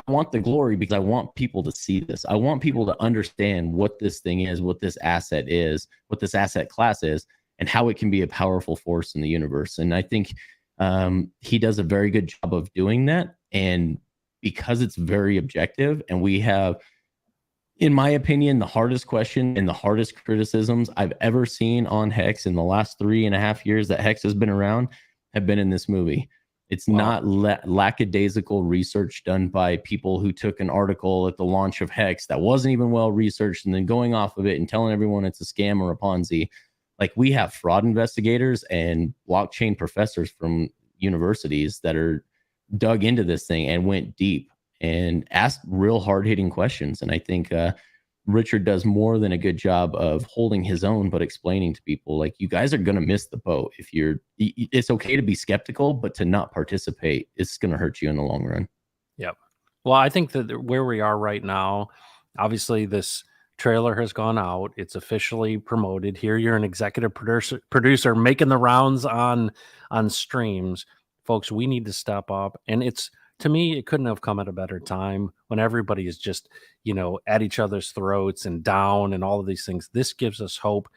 I want the glory because I want people to see this. I want people to understand what this thing is, what this asset is, what this asset class is, and how it can be a powerful force in the universe. And I think he does a very good job of doing that. And because it's very objective, and we have, in my opinion, the hardest question and the hardest criticisms I've ever seen on Hex in the last 3.5 years that Hex has been around have been in this movie. It's not lackadaisical research done by people who took an article at the launch of Hex that wasn't even well researched and then going off of it and telling everyone it's a scam or a Ponzi. Like, we have fraud investigators and blockchain professors from universities that are dug into this thing and went deep and asked real hard-hitting questions. And I think Richard does more than a good job of holding his own, but explaining to people, like, you guys are going to miss the boat. It's okay to be skeptical, but to not participate, it's going to hurt you in the long run. Yep. Well, I think that where we are right now, obviously this trailer has gone out. It's officially promoted. Here you're an executive producer making the rounds on streams. Folks, we need to step up. And to me, it couldn't have come at a better time when everybody is just, at each other's throats and down and all of these things. This gives us hope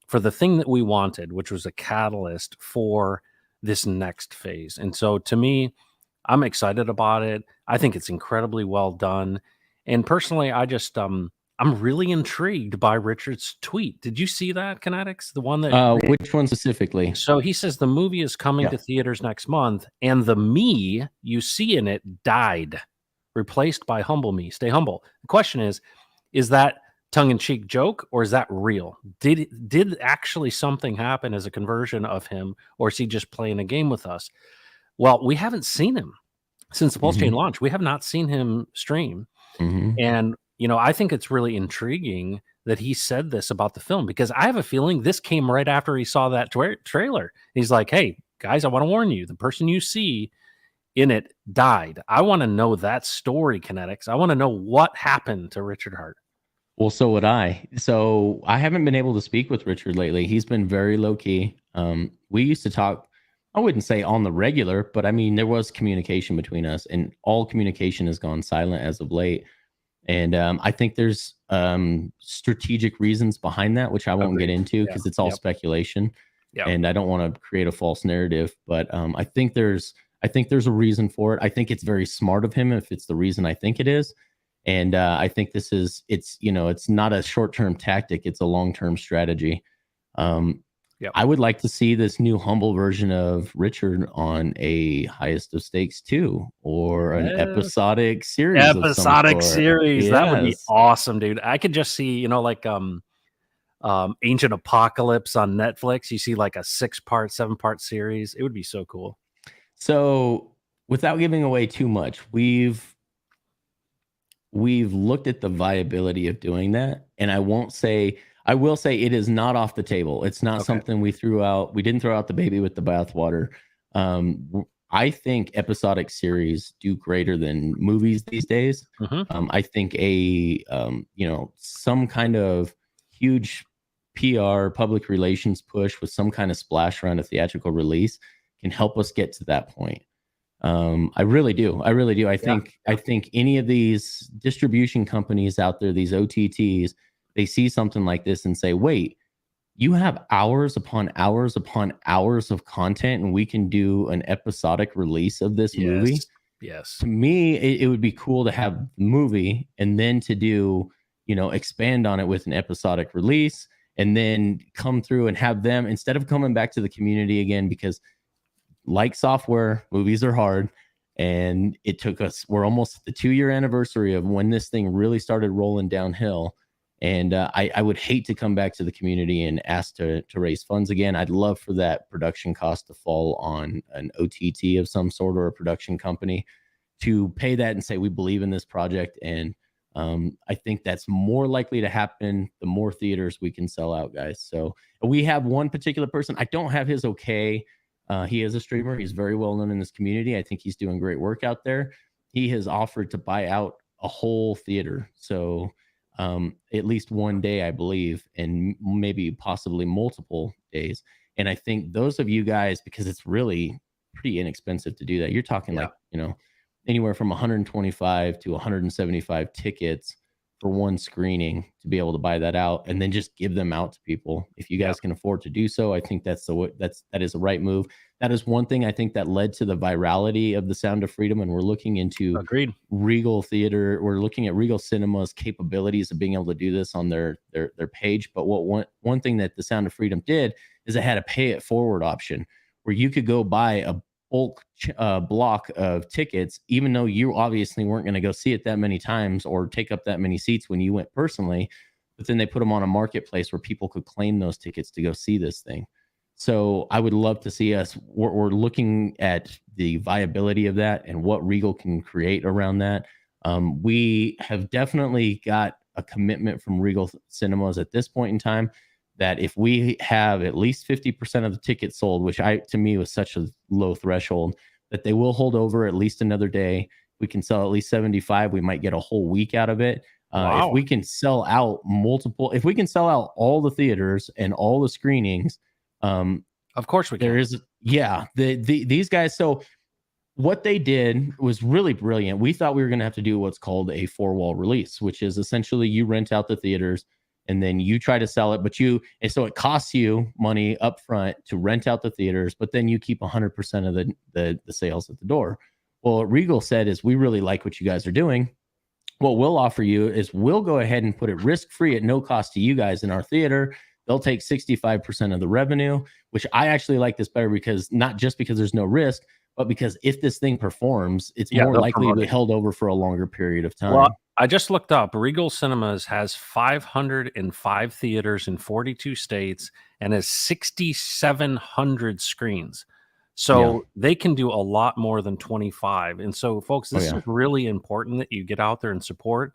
for the thing that we wanted, which was a catalyst for this next phase. And so to me, I'm excited about it. I think it's incredibly well done. And personally, I'm really intrigued by Richard's tweet. Did you see that, Kinetics? The one that which one specifically? So he says the movie is coming to theaters next month, and the me you see in it died, replaced by humble me. Stay humble. The question is that tongue-in-cheek joke, or is that real? Did actually something happen as a conversion of him, or is he just playing a game with us? Well, we haven't seen him since the Pulse Chain launch. We have not seen him stream. And I think it's really intriguing that he said this about the film, because I have a feeling this came right after he saw that trailer. He's like, hey, guys, I want to warn you, the person you see in it died. I want to know that story, Kinetics. I want to know what happened to Richard Heart. Well, so would I. So I haven't been able to speak with Richard lately. He's been very low key. We used to talk, I wouldn't say on the regular, but I mean, there was communication between us, and all communication has gone silent as of late. And I think there's strategic reasons behind that, which I won't get into because it's all speculation. And I don't want to create a false narrative. But I think there's a reason for it. I think it's very smart of him if it's the reason I think it is. And I think it's not a short-term tactic. It's a long-term strategy. I would like to see this new humble version of Richard on a Highest of Stakes 2 or an episodic series. Yes. That would be awesome, dude. I could just see, like Ancient Apocalypse on Netflix. You see like a 6-part, 7-part series. It would be so cool. So without giving away too much, we've looked at the viability of doing that. And I will say it is not off the table. It's not something we threw out. We didn't throw out the baby with the bathwater. I think episodic series do greater than movies these days. I think some kind of huge PR, public relations push with some kind of splash around a theatrical release can help us get to that point. I really do. I think any of these distribution companies out there, these OTTs, they see something like this and say, wait, you have hours upon hours upon hours of content, and we can do an episodic release of this movie. Yes. To me, it would be cool to have the movie and then to do, expand on it with an episodic release, and then come through and have them, instead of coming back to the community again, because like software, movies are hard. And it took us, we're almost at the 2-year anniversary of when this thing really started rolling downhill. And I would hate to come back to the community and ask to raise funds again. I'd love for that production cost to fall on an OTT of some sort, or a production company to pay that and say, we believe in this project. And I think that's more likely to happen the more theaters we can sell out, guys. So we have one particular person. I don't have his okay. He is a streamer. He's very well known in this community. I think he's doing great work out there. He has offered to buy out a whole theater. So at least one day, I believe, and maybe possibly multiple days. And I think those of you guys, because it's really pretty inexpensive to do that, you're talking like, anywhere from 125 to 175 tickets for one screening to be able to buy that out, and then just give them out to people. If you guys can afford to do so, I think that is the right move. That is one thing I think that led to the virality of The Sound of Freedom. And we're looking into Regal Theater. We're looking at Regal Cinema's capabilities of being able to do this on their page. But one thing that The Sound of Freedom did is it had a pay it forward option where you could go buy a bulk block of tickets, even though you obviously weren't going to go see it that many times or take up that many seats when you went personally. But then they put them on a marketplace where people could claim those tickets to go see this thing. So I would love to see us. We're looking at the viability of that and what Regal can create around that. We have definitely got a commitment from Regal Cinemas at this point in time that if we have at least 50% of the tickets sold, which to me was such a low threshold, that they will hold over at least another day. We can sell at least 75. We might get a whole week out of it. Wow. If we can sell out if we can sell out all the theaters and all the screenings, of course we can. These guys. So what they did was really brilliant. We thought we were going to have to do what's called a 4-wall release, which is essentially you rent out the theaters and then you try to sell it, and so it costs you money up front to rent out the theaters, but then you keep 100% of the sales at the door. Well, what Regal said is, we really like what you guys are doing. What we'll offer you is we'll go ahead and put it risk-free at no cost to you guys in our theater. They'll take 65% of the revenue, which I actually like this better, because not just because there's no risk, but because if this thing performs, it's more likely to be held over for a longer period of time. Well, I just looked up. Regal Cinemas has 505 theaters in 42 states and has 6,700 screens. So they can do a lot more than 25. And so, folks, this is really important that you get out there and support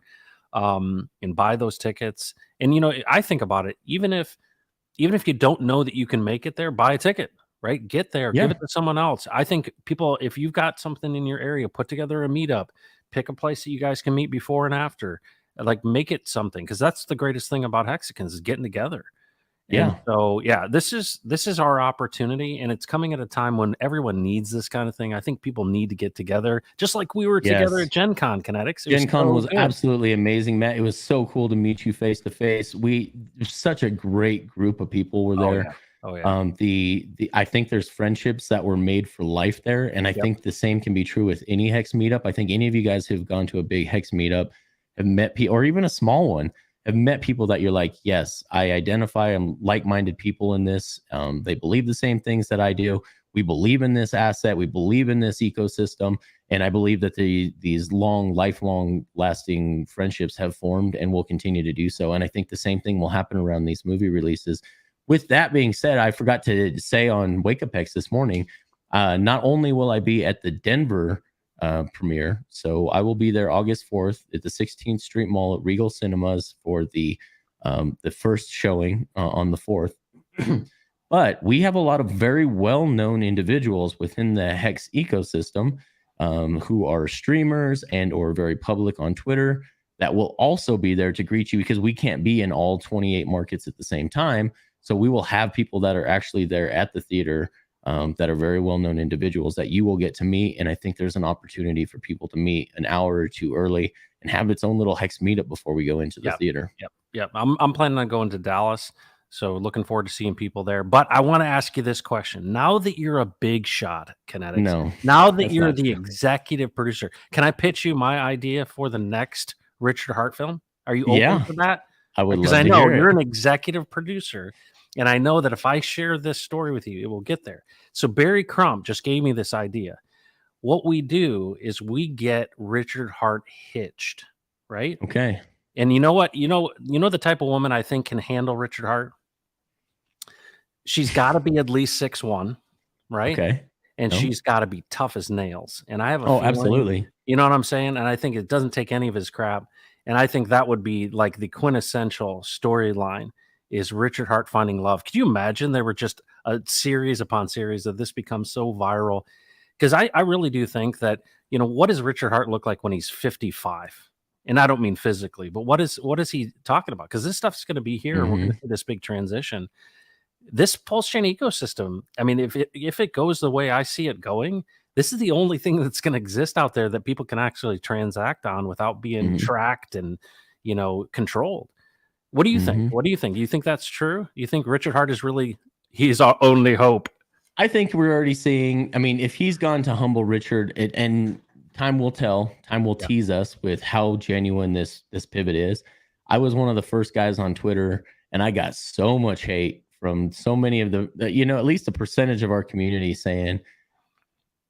and buy those tickets. And, I think about it, even if you don't know that you can make it there, buy a ticket, right? Get there, give it to someone else. I think people, if you've got something in your area, put together a meetup, pick a place that you guys can meet before and after, like make it something. Cause that's the greatest thing about Hexicans is getting together. And so, this is our opportunity, and it's coming at a time when everyone needs this kind of thing. I think people need to get together, just like we were together at Gen Con Kinetics. Gen Con was absolutely amazing, Matt. It was so cool to meet you face to face. Such a great group of people were there. I think there's friendships that were made for life there, and I think the same can be true with any Hex meetup. I think any of you guys who've gone to a big Hex meetup have met people, or even a small one, have met people that you're like, yes, I identify, I'm like-minded people in this. They believe the same things that I do. We believe in this asset. We believe in this ecosystem. And I believe that these lifelong lasting friendships have formed and will continue to do so. And I think the same thing will happen around these movie releases. With that being said, I forgot to say on Wake Up Hex this morning, not only will I be at the Denver premiere, so I will be there August 4th at the 16th Street Mall at Regal Cinemas for the first showing on the 4th. But we have a lot of very well-known individuals within the Hex ecosystem who are streamers and or very public on Twitter that will also be there to greet you, because we can't be in all 28 markets at the same time. So we will have people that are actually there at the theater that are very well-known individuals that you will get to meet. And I think there's an opportunity for people to meet an hour or two early and have its own little Hex meetup before we go into the theater. I'm planning on going to Dallas So looking forward to seeing people there. But I want to ask you this question. Now that you're a big shot, Kinetics, No, now that that's you're not the true. executive producer, can I pitch you my idea for the next Richard Hart film? Are you open Yeah. to that? I would Because love I to know hear you're it. an executive producer, and I know that if I share this story with you, it will get there. So Barry Crump just gave me this idea. What we do is we get Richard Hart hitched, right? Okay. And you know what? You know the type of woman I think can handle Richard Hart? She's got to be at least 6'1", right? Okay. And No. she's got to be tough as nails. And I have a Oh, feeling, absolutely. you know what I'm saying? And I think it doesn't take any of his crap. And I think that would be like the quintessential storyline is Richard Hart finding love. Could you imagine there were just a series upon series of this becomes so viral? Because I really do think that, what does Richard Hart look like when he's 55? And I don't mean physically, but what is he talking about? Because this stuff's going to be here. We're going to see this big transition. This pulse chain ecosystem, I mean, if it goes the way I see it going, this is the only thing that's going to exist out there that people can actually transact on without being tracked and, controlled. What do you think? What do you think? Do you think that's true? You think Richard Hart is he's our only hope? I think we're already seeing, I mean, if he's gone to humble Richard, and time will tell, time will tease us with how genuine this pivot is. I was one of the first guys on Twitter, and I got so much hate from so many of the at least a percentage of our community saying,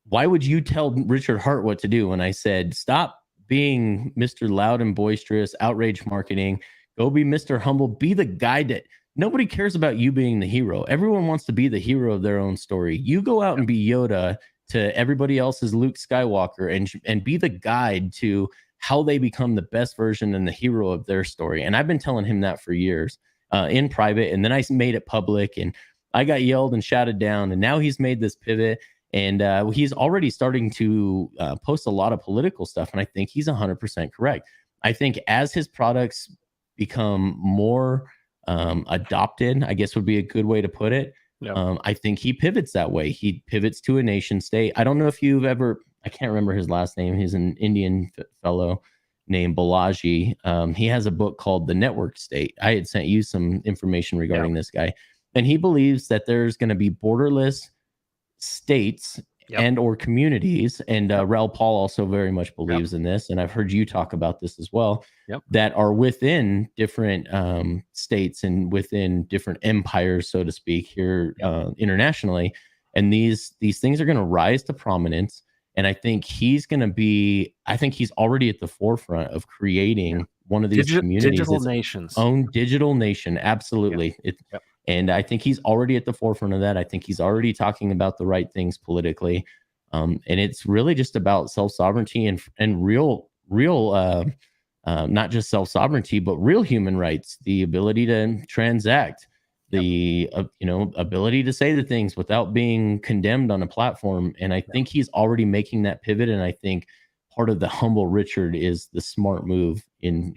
why would you tell Richard Hart what to do? And I said, stop being Mr. Loud and Boisterous, outrage marketing, go be Mr. Humble, be the guy that nobody cares about you being the hero. Everyone wants to be the hero of their own story. You go out and be Yoda to everybody else's Luke Skywalker and be the guide to how they become the best version and the hero of their story. And I've been telling him that for years in private. And then I made it public and I got yelled and shouted down. And now he's made this pivot and he's already starting to post a lot of political stuff. And I think he's 100% correct. I think as his products become more adopted, I guess would be a good way to put it. Yeah. I think he pivots that way. He pivots to a nation state. I don't know if you've ever, I can't remember his last name. He's an Indian fellow named Balaji. He has a book called The Network State. I had sent you some information regarding this guy. And he believes that there's going to be borderless states and or communities. And Raoul Paul also very much believes in this. And I've heard you talk about this as well, that are within different states and within different empires, so to speak, here internationally. And these things are going to rise to prominence. And I think he's going to be, I think he's already at the forefront of creating one of these communities. Digital nations. Own digital nation. Absolutely. And I think he's already at the forefront of that. I think he's already talking about the right things politically. And it's really just about self-sovereignty and real, not just self-sovereignty, but real human rights, the ability to transact, the ability to say the things without being condemned on a platform. And I think he's already making that pivot. And I think part of the humble Richard is the smart move in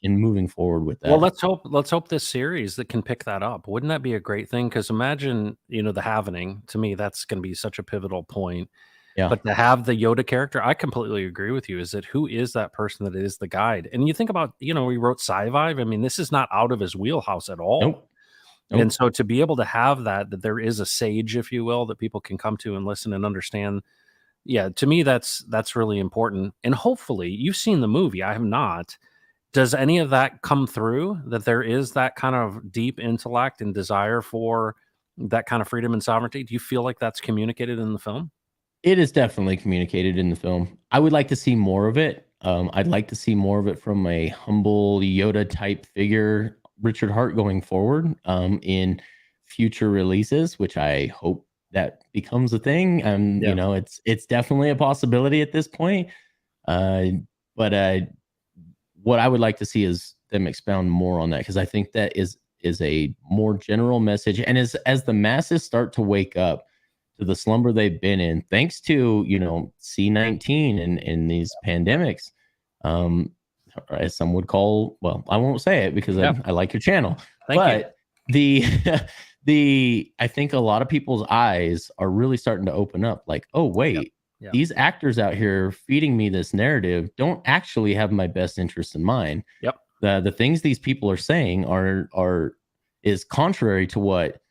moving forward with that. Well, let's hope this series that can pick that up. Wouldn't that be a great thing? Because imagine, the Havening, to me, that's going to be such a pivotal point. Yeah. But to have the Yoda character, I completely agree with you, is that who is that person that is the guide? And you think about, he wrote Sci-Vive. I mean, this is not out of his wheelhouse at all. Nope. And so to be able to have that there is a sage, if you will, that people can come to and listen and understand. Yeah, to me, that's really important. And hopefully you've seen the movie. I have not. Does any of that come through, that there is that kind of deep intellect and desire for that kind of freedom and sovereignty? Do you feel like that's communicated in the film? It is definitely communicated in the film. I would like to see more of it. I'd like to see more of it from a humble Yoda type figure, Richard Hart, going forward in future releases, which I hope that becomes a thing. It's definitely a possibility at this point. But what I would like to see is them expound more on that, because I think that is a more general message. And as the masses start to wake up to the slumber they've been in, thanks to C-19 and these pandemics, as some would call, well, I won't say it because I like your channel. But I think a lot of people's eyes are really starting to open up. Like, oh wait, these actors out here feeding me this narrative don't actually have my best interest in mind. The things these people are saying are is contrary to what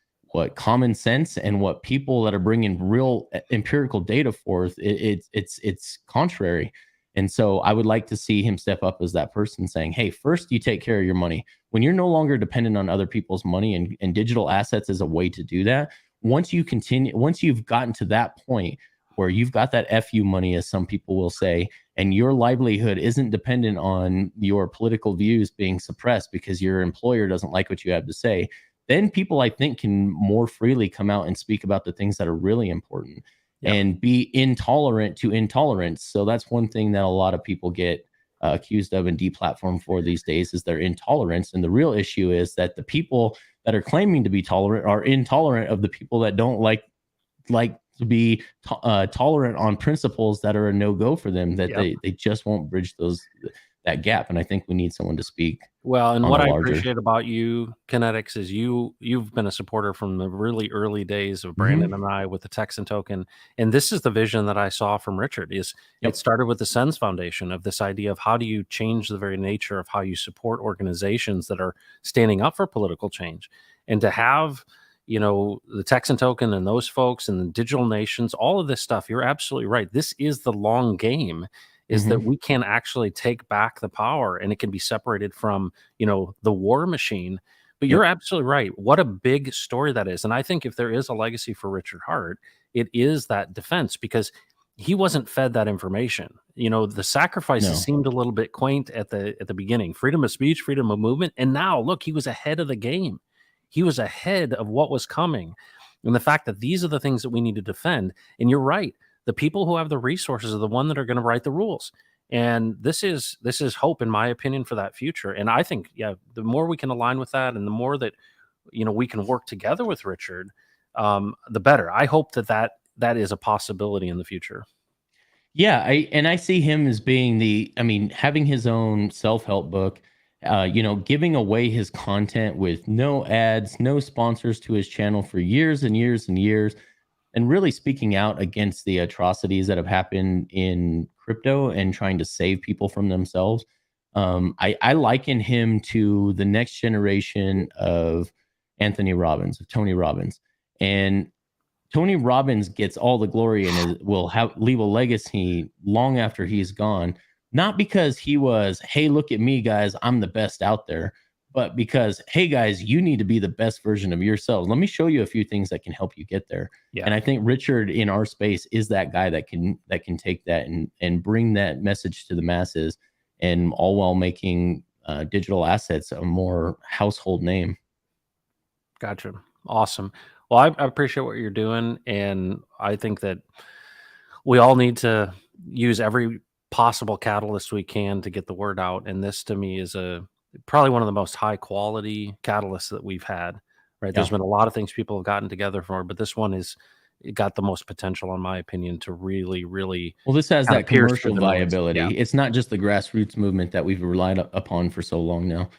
common sense and what people that are bringing real empirical data forth, it's contrary. And so I would like to see him step up as that person saying, hey, first you take care of your money. When you're no longer dependent on other people's money, and digital assets is a way to do that. Once you've gotten to that point where you've got that FU money, as some people will say, and your livelihood isn't dependent on your political views being suppressed because your employer doesn't like what you have to say, then people, I think, can more freely come out and speak about the things that are really important. Yep. And be intolerant to intolerance. So that's one thing that a lot of people get accused of and deplatformed for these days, is their intolerance. And the real issue is that the people that are claiming to be tolerant are intolerant of the people that don't like to be tolerant on principles that are a no-go for them, that they just won't bridge that gap. And I think we need someone to speak. Well, and what I appreciate about you, Kinetics, is you've been a supporter from the really early days of Brandon and I with the Texan token. And this is the vision that I saw from Richard. It started with the Sens Foundation, of this idea of how do you change the very nature of how you support organizations that are standing up for political change. And to have, the Texan token and those folks and the digital nations, all of this stuff, you're absolutely right. This is the long game. Is that we can actually take back the power, and it can be separated from, the war machine. But you're absolutely right. What a big story that is. And I think if there is a legacy for Richard Hart, it is that defense, because he wasn't fed that information. The sacrifices seemed a little bit quaint at the beginning. Freedom of speech, freedom of movement. And now look, he was ahead of the game. He was ahead of what was coming. And the fact that these are the things that we need to defend. And you're right. The people who have the resources are the one that are going to write the rules. And this is hope, in my opinion, for that future. And I think, the more we can align with that, and the more that, we can work together with Richard, the better. I hope that is a possibility in the future. Yeah. I see him as being having his own self-help book, giving away his content with no ads, no sponsors to his channel for years and years and years. And really speaking out against the atrocities that have happened in crypto and trying to save people from themselves. I liken him to the next generation of Anthony Robbins, of Tony Robbins. And Tony Robbins gets all the glory and will leave a legacy long after he's gone. Not because he was, hey, look at me, guys, I'm the best out there. But because, hey, guys, you need to be the best version of yourselves. Let me show you a few things that can help you get there. Yeah. And I think Richard in our space is that guy that can take that and bring that message to the masses, and all while making digital assets a more household name. Gotcha. Awesome. Well, I appreciate what you're doing. And I think that we all need to use every possible catalyst we can to get the word out. And this, to me, is probably one of the most high quality catalysts that we've had, right? Yeah. There's been a lot of things people have gotten together for, but this one it got the most potential, in my opinion, to really, really. Well, this has that commercial viability. Yeah. It's not just the grassroots movement that we've relied upon for so long now.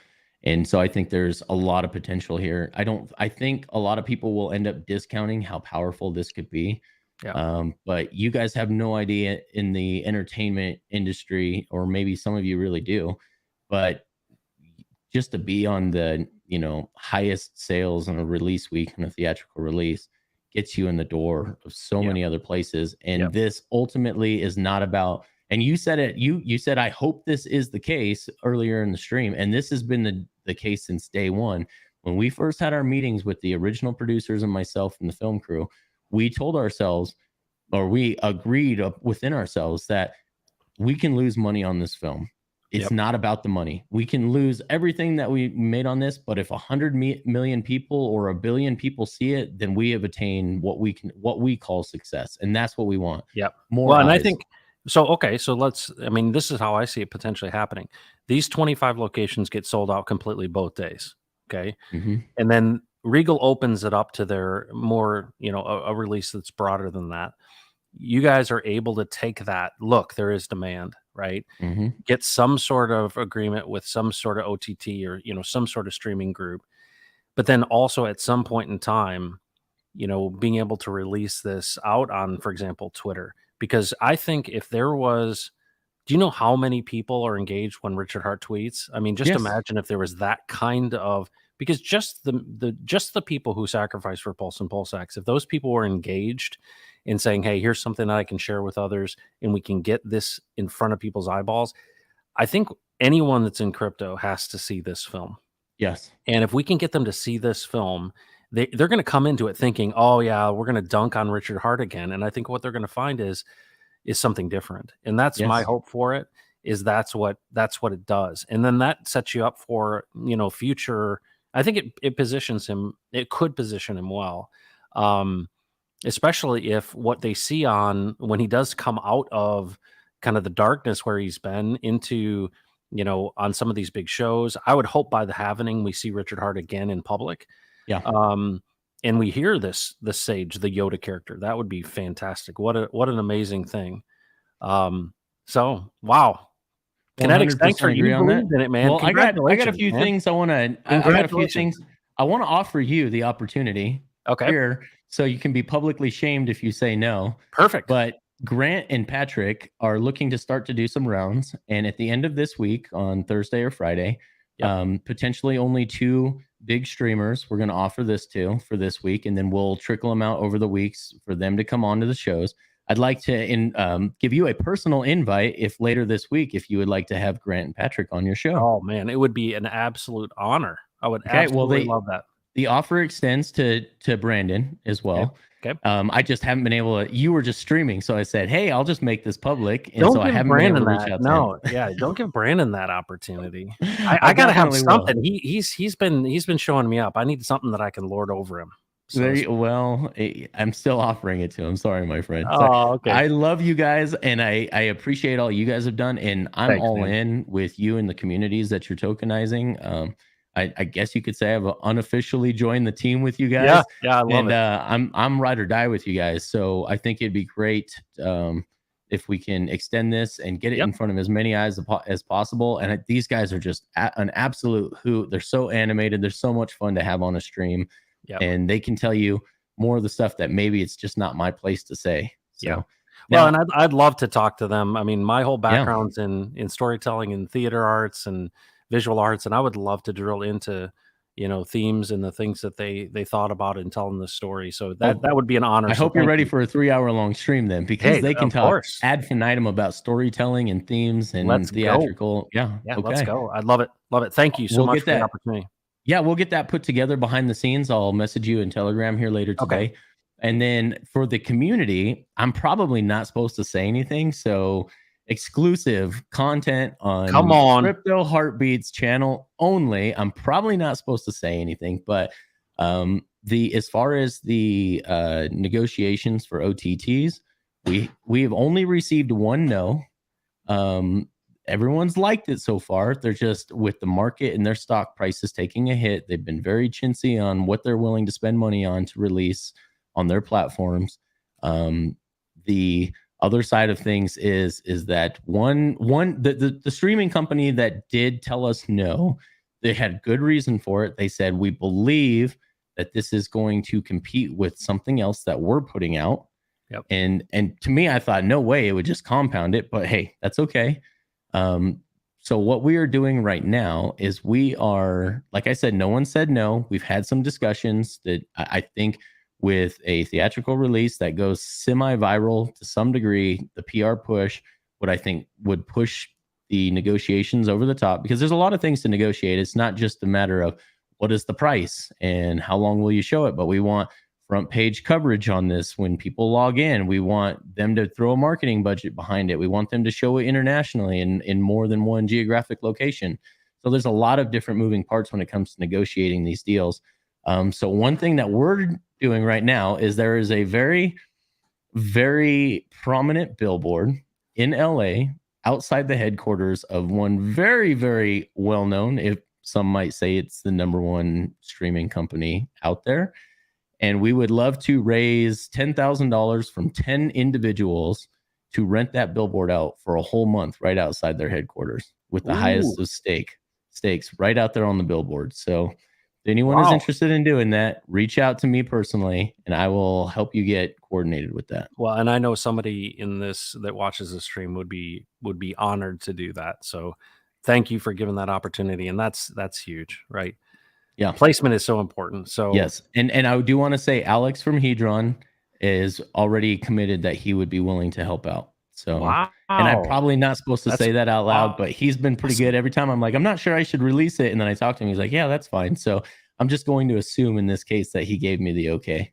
And so I think there's a lot of potential here. I think a lot of people will end up discounting how powerful this could be. Yeah. But you guys have no idea in the entertainment industry, or maybe some of you really do, but just to be on the, highest sales on a release week and a theatrical release gets you in the door of so many other places. And this ultimately is not about, and you said it, you said, I hope this is the case earlier in the stream. And this has been the case since day one. When we first had our meetings with the original producers and myself and the film crew, we told ourselves, or we agreed within ourselves, that we can lose money on this film. It's not about the money. We can lose everything that we made on this, but if 100 million people or 1 billion people see it, then we have attained what we call success, and that's what we want. Yep. More. Well, and I think so. Okay, so this is how I see it potentially happening. These 25 locations get sold out completely both days. Okay, and then Regal opens it up to their more, a release that's broader than that. You guys are able to take that. Look, there is demand. Right. Get some sort of agreement with some sort of OTT or, some sort of streaming group. But then also at some point in time, being able to release this out on, for example, Twitter, because I think if there was, do you know how many people are engaged when Richard Hart tweets? I mean, just imagine if there was that kind of because just the people who sacrifice for Pulse and PulseX, if those people were engaged in saying, hey, here's something that I can share with others and we can get this in front of people's eyeballs, I think anyone that's in crypto has to see this film. Yes. And if we can get them to see this film, they're going to come into it thinking, oh yeah, we're going to dunk on Richard Hart again. And I think what they're going to find is something different. And that's my hope for it, is that's what it does. And then that sets you up for, future. I think it positions him. It could position him well. Especially if what they see when he does come out of kind of the darkness where he's been into, on some of these big shows. I would hope by the Happening we see Richard Hart again in public. Yeah. And we hear the Sage, the Yoda character. That would be fantastic. What an amazing thing. So wow. Kinetics, thanks for you believed in it, man. Well, I got a few things I want to offer you the opportunity here, so you can be publicly shamed if you say no. Perfect. But Grant and Patrick are looking to start to do some rounds, and at the end of this week, on Thursday or Friday, potentially only 2 big streamers we're going to offer this to for this week, and then we'll trickle them out over the weeks for them to come on to the shows. I'd like to give you a personal invite if later this week, if you would like to have Grant and Patrick on your show. Oh man, it would be an absolute honor. I would absolutely love that. The offer extends to Brandon as well. Okay. I just haven't been able to. You were just streaming, so I said, "Hey, I'll just make this public." And don't so give I haven't Brandon been able to reach out that. to him. Yeah, don't give Brandon that opportunity. I gotta have something. He's been showing me up. I need something that I can lord over him. So I'm still offering it to him. Sorry, my friend. Oh, okay. I love you guys, and I appreciate all you guys have done, and I'm in with you and the communities that you're tokenizing. I guess you could say I've unofficially joined the team with you guys. Yeah, I love it. I'm ride or die with you guys. So I think it'd be great if we can extend this and get it in front of as many eyes as possible. And these guys are just an absolute hoot. They're so animated. They're so much fun to have on a stream. And they can tell you more of the stuff that maybe it's just not my place to say. So, well, and I'd love to talk to them. I mean, my whole background's in storytelling and theater arts and visual arts, and I would love to drill into themes and the things that they thought about in telling the story. So that would be an honor. I hope you're ready for a 3-hour-long stream then, because they can talk ad infinitum about storytelling and themes and theatrical. Yeah, let's go. I'd love it. Thank you so much for the opportunity. Yeah, we'll get that put together behind the scenes. I'll message you in Telegram here later today. Okay. And then for the community, I'm probably not supposed to say anything. So exclusive content on Crypto Heartbeats channel only. I'm probably not supposed to say anything, but as far as the negotiations for OTTs, we have only received 1 no. Everyone's liked it so far. They're just, with the market and their stock prices taking a hit, they've been very chintzy on what they're willing to spend money on to release on their platforms. The other side of things is that the streaming company that did tell us no, they had good reason for it. They said, we believe that this is going to compete with something else that we're putting out. Yep. And to me, I thought, no way, it would just compound it, but hey, that's okay. So what we are doing right now is we are, like I said, no one said no. We've had some discussions that I think with a theatrical release that goes semi-viral to some degree, the PR push, what I think would push the negotiations over the top, because there's a lot of things to negotiate. It's not just a matter of what is the price and how long will you show it, but we want front page coverage on this when people log in. We want them to throw a marketing budget behind it. We want them to show it internationally in more than one geographic location. So there's a lot of different moving parts when it comes to negotiating these deals. So one thing that we're doing right now is there is a very, very prominent billboard in LA outside the headquarters of one very, very well-known, if some might say it's the #1 streaming company out there. And we would love to raise $10,000 from 10 individuals to rent that billboard out for a whole month right outside their headquarters with the highest of stakes right out there on the billboard. So if anyone is interested in doing that, reach out to me personally and I will help you get coordinated with that. Well, and I know somebody in this that watches the stream would be honored to do that. So thank you for giving that opportunity. And that's huge, right? Yeah. Placement is so important. So yes. And I do want to say Alex from Hedron is already committed that he would be willing to help out. So, wow. And I'm probably not supposed to say that out loud, but he's been pretty awesome. good. Every time I'm like, I'm not sure I should release it. And then I talk to him. He's like, yeah, that's fine. So I'm just going to assume in this case that he gave me the okay.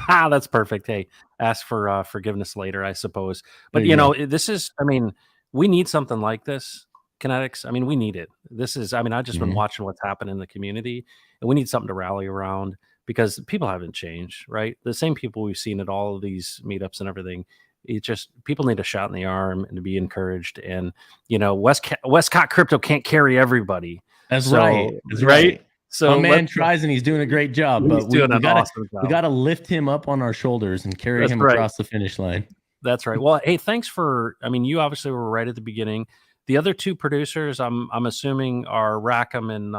That's perfect. Hey, ask for forgiveness later, I suppose. But you know, this is, I mean, we need something like this, Kinetics. I mean, we need it. This is, I mean, I've just been watching what's happened in the community, and we need something to rally around because people haven't changed, right? The same people we've seen at all of these meetups and everything. It just, people need a shot in the arm and to be encouraged. And, you know, Westcott Crypto can't carry everybody. That's right. That's right. So my man tries and he's doing a great job, but we awesome job. We gotta lift him up on our shoulders and carry him across the finish line. That's right. Well, hey, thanks for, I mean, you obviously were right at the beginning. The other two producers, I'm assuming, are Rackham and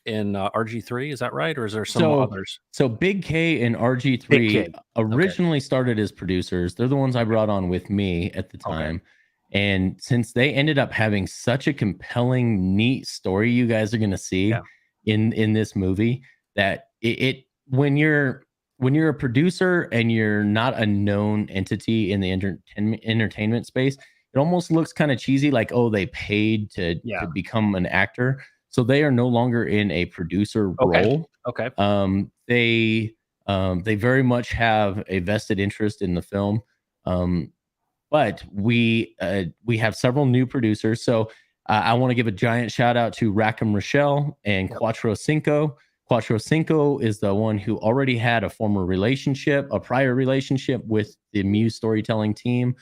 RG3. Is that right, or is there some others? So Big K and RG3 originally started as producers. They're the ones I brought on with me at the time. And since they ended up having such a compelling, neat story, you guys are going to see in this movie, that when you're a producer and you're not a known entity in the entertainment space, it almost looks kind of cheesy, like, oh, they paid to become an actor. So they are no longer in a producer role. Okay. They very much have a vested interest in the film. But we have several new producers. So I want to give a giant shout out to Rackham Rochelle and Quattro Cinco. Quattro Cinco is the one who already had a prior relationship with the Muse Storytelling team,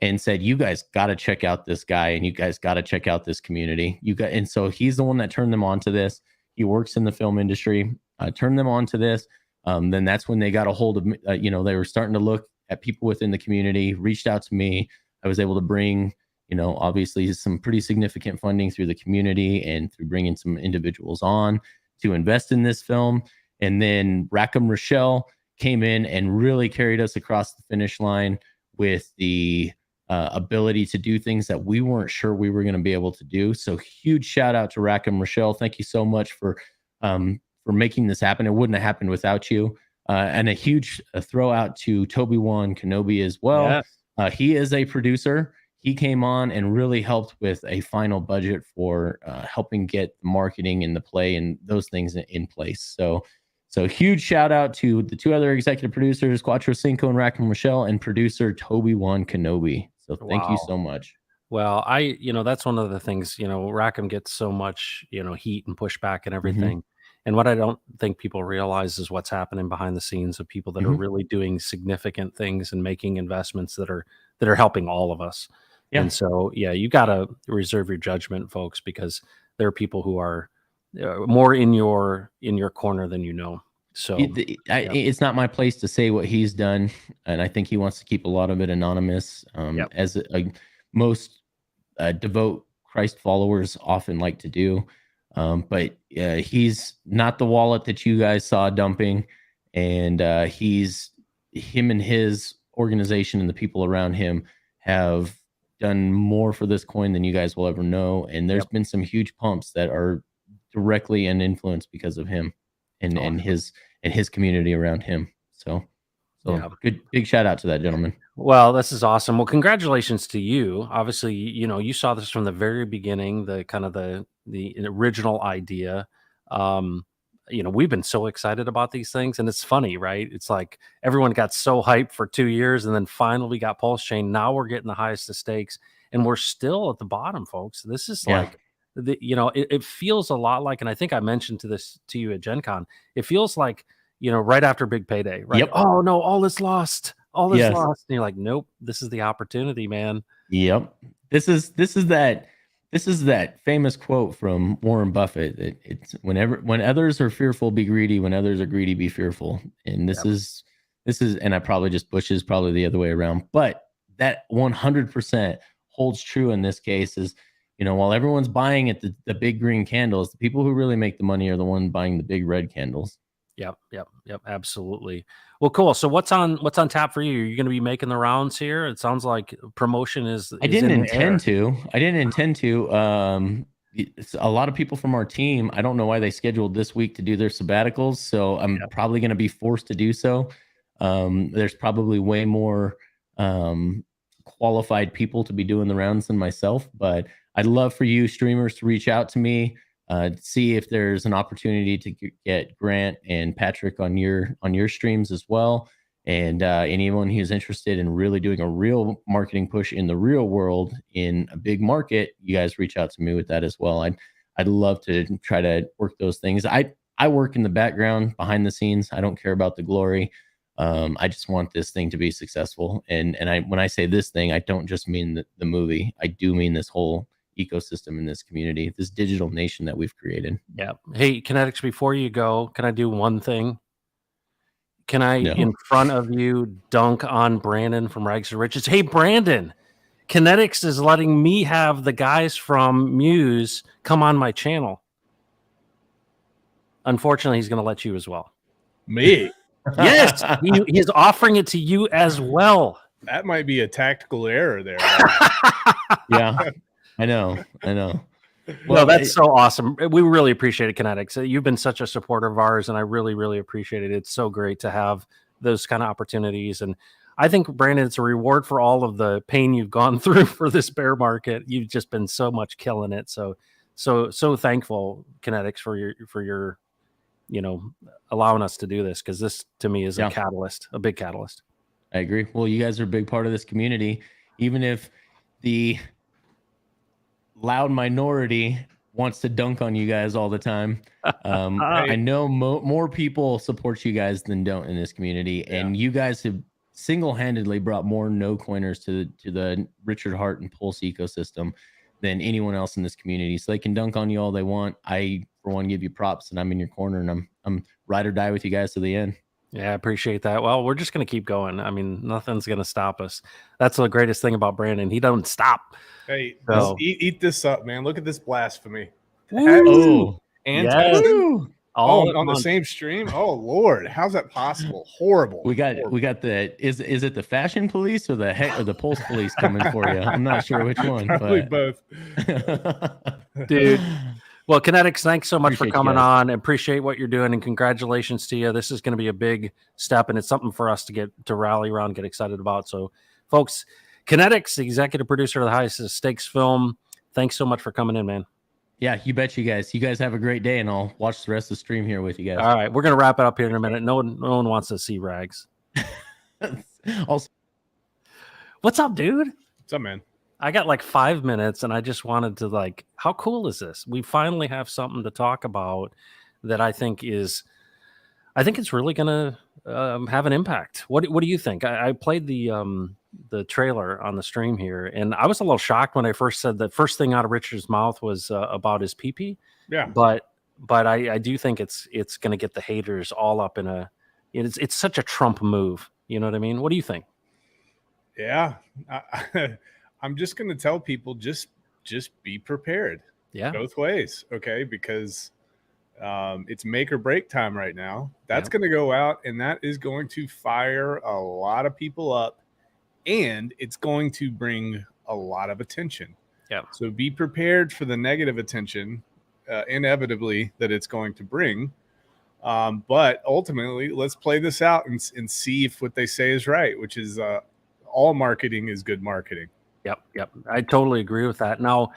and said, you guys got to check out this guy and you guys got to check out this community. And so he's the one that turned them on to this. He works in the film industry, turned them on to this. Then that's when they got a hold of, they were starting to look at people within the community, reached out to me. I was able to bring, obviously some pretty significant funding through the community and through bringing some individuals on to invest in this film. And then Rackham Rochelle came in and really carried us across the finish line with the ability to do things that we weren't sure we were going to be able to do. So huge shout out to Rackham Rochelle. Thank you so much for making this happen. It wouldn't have happened without you. And a huge throw out to Toby-Wan Kenobi as well. Yes. He is a producer. He came on and really helped with a final budget for helping get the marketing and the play and those things in place. So huge shout out to the two other executive producers, Quattro Cinco and Rackham Rochelle, and producer Toby-Wan Kenobi. So thank you so much. Well, that's one of the things, Rackham gets so much, heat and pushback and everything. And what I don't think people realize is what's happening behind the scenes of people that are really doing significant things and making investments that are helping all of us. Yeah. And so, you got to reserve your judgment, folks, because there are people who are more in your corner than you know. So it's not my place to say what he's done, and I think he wants to keep a lot of it anonymous, as most devout Christ followers often like to do. But he's not the wallet that you guys saw dumping, and him and his organization and the people around him have done more for this coin than you guys will ever know. And there's been some huge pumps that are directly and influenced because of him and his community around him. So good, big shout out to that gentleman. Well, this is awesome. Well, congratulations to you. Obviously, you saw this from the very beginning, the kind of the original idea. We've been so excited about these things, and it's funny, right? It's like everyone got so hyped for 2 years, and then finally we got Pulse Chain. Now we're getting the highest of stakes, and we're still at the bottom, folks. This is like, it feels a lot like, and I think I mentioned to you at Gen Con, it feels like, right after Big Payday, right? Yep. Oh no, all is lost. All is lost. And you're like, nope, this is the opportunity, man. Yep. This is that famous quote from Warren Buffett. It's when others are fearful, be greedy. When others are greedy, be fearful. And this is, and I probably just Bush's probably the other way around, but that 100% holds true in this case. Is, while everyone's buying at the big green candles, the people who really make the money are the ones buying the big red candles. Yep. Absolutely. Well, cool. So what's on tap for you? Are you going to be making the rounds here? It sounds like promotion is. I didn't intend to. it's a lot of people from our team. I don't know why they scheduled this week to do their sabbaticals, so I'm probably going to be forced to do so. There's probably way more qualified people to be doing the rounds than myself, but I'd love for you streamers to reach out to me, see if there's an opportunity to get Grant and Patrick on your streams as well. And anyone who's interested in really doing a real marketing push in the real world in a big market, you guys reach out to me with that as well. I'd love to try to work those things. I work in the background behind the scenes. I don't care about the glory. I just want this thing to be successful. And when I say this thing, I don't just mean the movie. I do mean this whole ecosystem in this community, this digital nation that we've created. Yeah. Hey, Kinetics, before you go, can I do one thing? Can I, in front of you, dunk on Brandon from Rags to Riches? Hey, Brandon, Kinetics is letting me have the guys from Muse come on my channel. Unfortunately, he's going to let you as well. Me? Yes, he's offering it to you as well. That might be a tactical error there. Yeah, I know. Well, that's so awesome. We really appreciate it, Kinetics. You've been such a supporter of ours, and I really, really appreciate it. It's so great to have those kind of opportunities. And I think, Brandon, it's a reward for all of the pain you've gone through for this bear market. You've just been so much killing it. So thankful, Kinetics, for your allowing us to do this, because this to me is a catalyst, a big catalyst. I agree. Well, you guys are a big part of this community, even if the loud minority wants to dunk on you guys all the time. I know more people support you guys than don't in this community, and you guys have single-handedly brought more no coiners to the Richard Hart and Pulse ecosystem than anyone else in this community. So they can dunk on you all they want. I, for one, give you props, and I'm in your corner, and I'm ride or die with you guys to the end. Yeah, I appreciate that. Well, we're just going to keep going. I mean, nothing's going to stop us. That's the greatest thing about Brandon. He doesn't stop. Hey, so, eat this up, man. Look at this blasphemy. Woo! And Yes. all on the same stream. Oh Lord, how's that possible? Horrible. We got the is it the fashion police or the Pulse police coming for you? I'm not sure which one. Probably but... both. Dude. Well, Kinetics, thanks so much Appreciate for coming you guys. on. Appreciate what you're doing, and congratulations to you. This is going to be a big step, and it's something for us to get to rally around, get excited about. So, folks, Kinetics, the executive producer of the Highest Stakes film, thanks so much for coming in, man. Yeah, you bet you guys. You guys have a great day, and I'll watch the rest of the stream here with you guys. All right, we're going to wrap it up here in a minute. No one wants to see Rags. Also, what's up, dude? What's up, man? I got like 5 minutes, and I just wanted to how cool is this? We finally have something to talk about that I think it's really going to have an impact. What do you think? I played the trailer on the stream here, and I was a little shocked when I first said the first thing out of Richard's mouth was about his pee-pee. Yeah. But I do think it's going to get the haters all up in it's such a Trump move. You know what I mean? What do you think? Yeah. I'm just going to tell people, just be prepared. Yeah. Both ways. Okay. Because it's make or break time right now. That's going to go out, and that is going to fire a lot of people up, and it's going to bring a lot of attention. Yeah. So be prepared for the negative attention, inevitably, that it's going to bring. But ultimately, let's play this out and see if what they say is right, which is all marketing is good marketing. Yep. I totally agree with that. Now,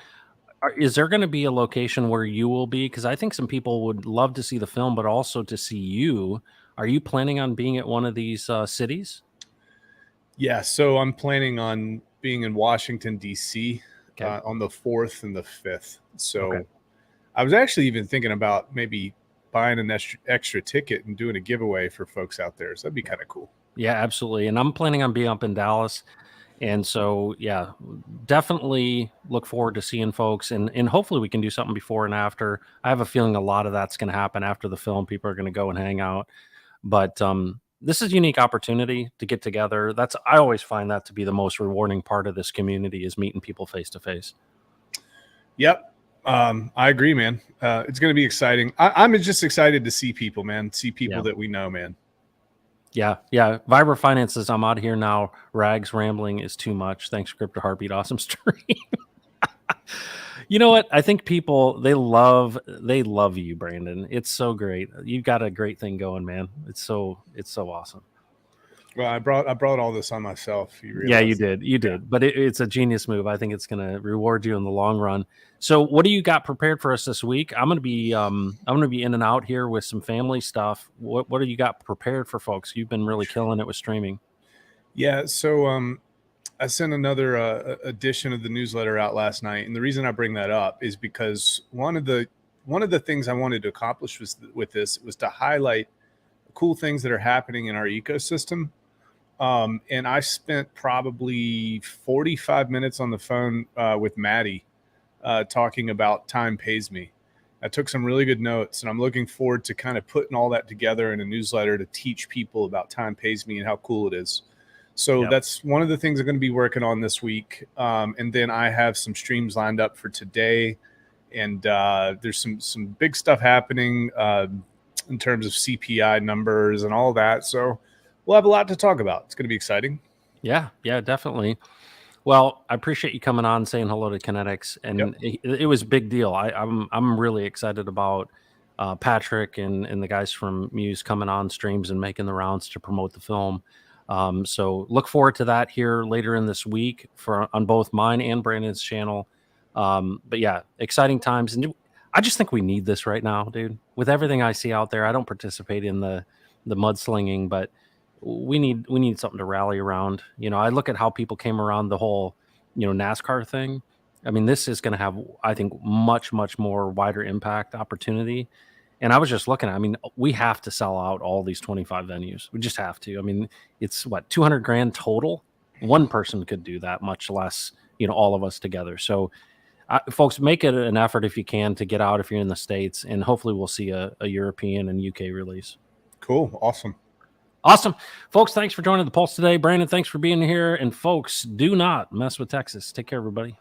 is there going to be a location where you will be? Because I think some people would love to see the film, but also to see you. Are you planning on being at one of these cities? Yeah, so I'm planning on being in Washington, D.C. On the 4th and the 5th. So I was actually even thinking about maybe buying an extra ticket and doing a giveaway for folks out there. So that'd be kind of cool. Yeah, absolutely. And I'm planning on being up in Dallas. And so, yeah, definitely look forward to seeing folks. And hopefully we can do something before and after. I have a feeling a lot of that's going to happen after the film. People are going to go and hang out. But this is a unique opportunity to get together. I always find that to be the most rewarding part of this community, is meeting people face to face. Yep. I agree, man. It's going to be exciting. I'm just excited to see people, man. See people that we know, man. Yeah. Vibra Finances, I'm out here now. Rags rambling is too much. Thanks, Crypto Heartbeat. Awesome stream. You know what? I think people they love you, Brandon. It's so great. You've got a great thing going, man. It's so awesome. Well, I brought all this on myself. Yeah, you did. But it's a genius move. I think it's going to reward you in the long run. So, what do you got prepared for us this week? I'm going to be in and out here with some family stuff. What do you got prepared for folks? You've been really killing it with streaming. Yeah, so I sent another edition of the newsletter out last night, and the reason I bring that up is because one of the things I wanted to accomplish with this was to highlight cool things that are happening in our ecosystem. And I spent probably 45 minutes on the phone with Maddie talking about Time Pays Me. I took some really good notes, and I'm looking forward to kind of putting all that together in a newsletter to teach people about Time Pays Me and how cool it is. So that's one of the things I'm going to be working on this week. And then I have some streams lined up for today. And there's some big stuff happening in terms of CPI numbers and all that. So we'll have a lot to talk about. It's going to be exciting. Yeah, definitely. Well, I appreciate you coming on, saying hello to Kinetics, and it was a big deal. I'm really excited about Patrick and the guys from Muse coming on streams and making the rounds to promote the film. So look forward to that here later in this week on both mine and Brandon's channel. But yeah, exciting times, and I just think we need this right now, dude. With everything I see out there, I don't participate in the mudslinging, but we need something to rally around. You know, I look at how people came around the whole, NASCAR thing. I mean, this is going to have, I think, much more wider impact opportunity. And I was just looking at, we have to sell out all these 25 venues. We just have to. I mean, it's what, $200,000 total? One person could do that, much less, all of us together. So folks, make it an effort if you can to get out if you're in the States, and hopefully we'll see a European and UK release. Cool. Awesome. Folks, thanks for joining the Pulse today. Brandon, thanks for being here. And folks, do not mess with Texas. Take care, everybody.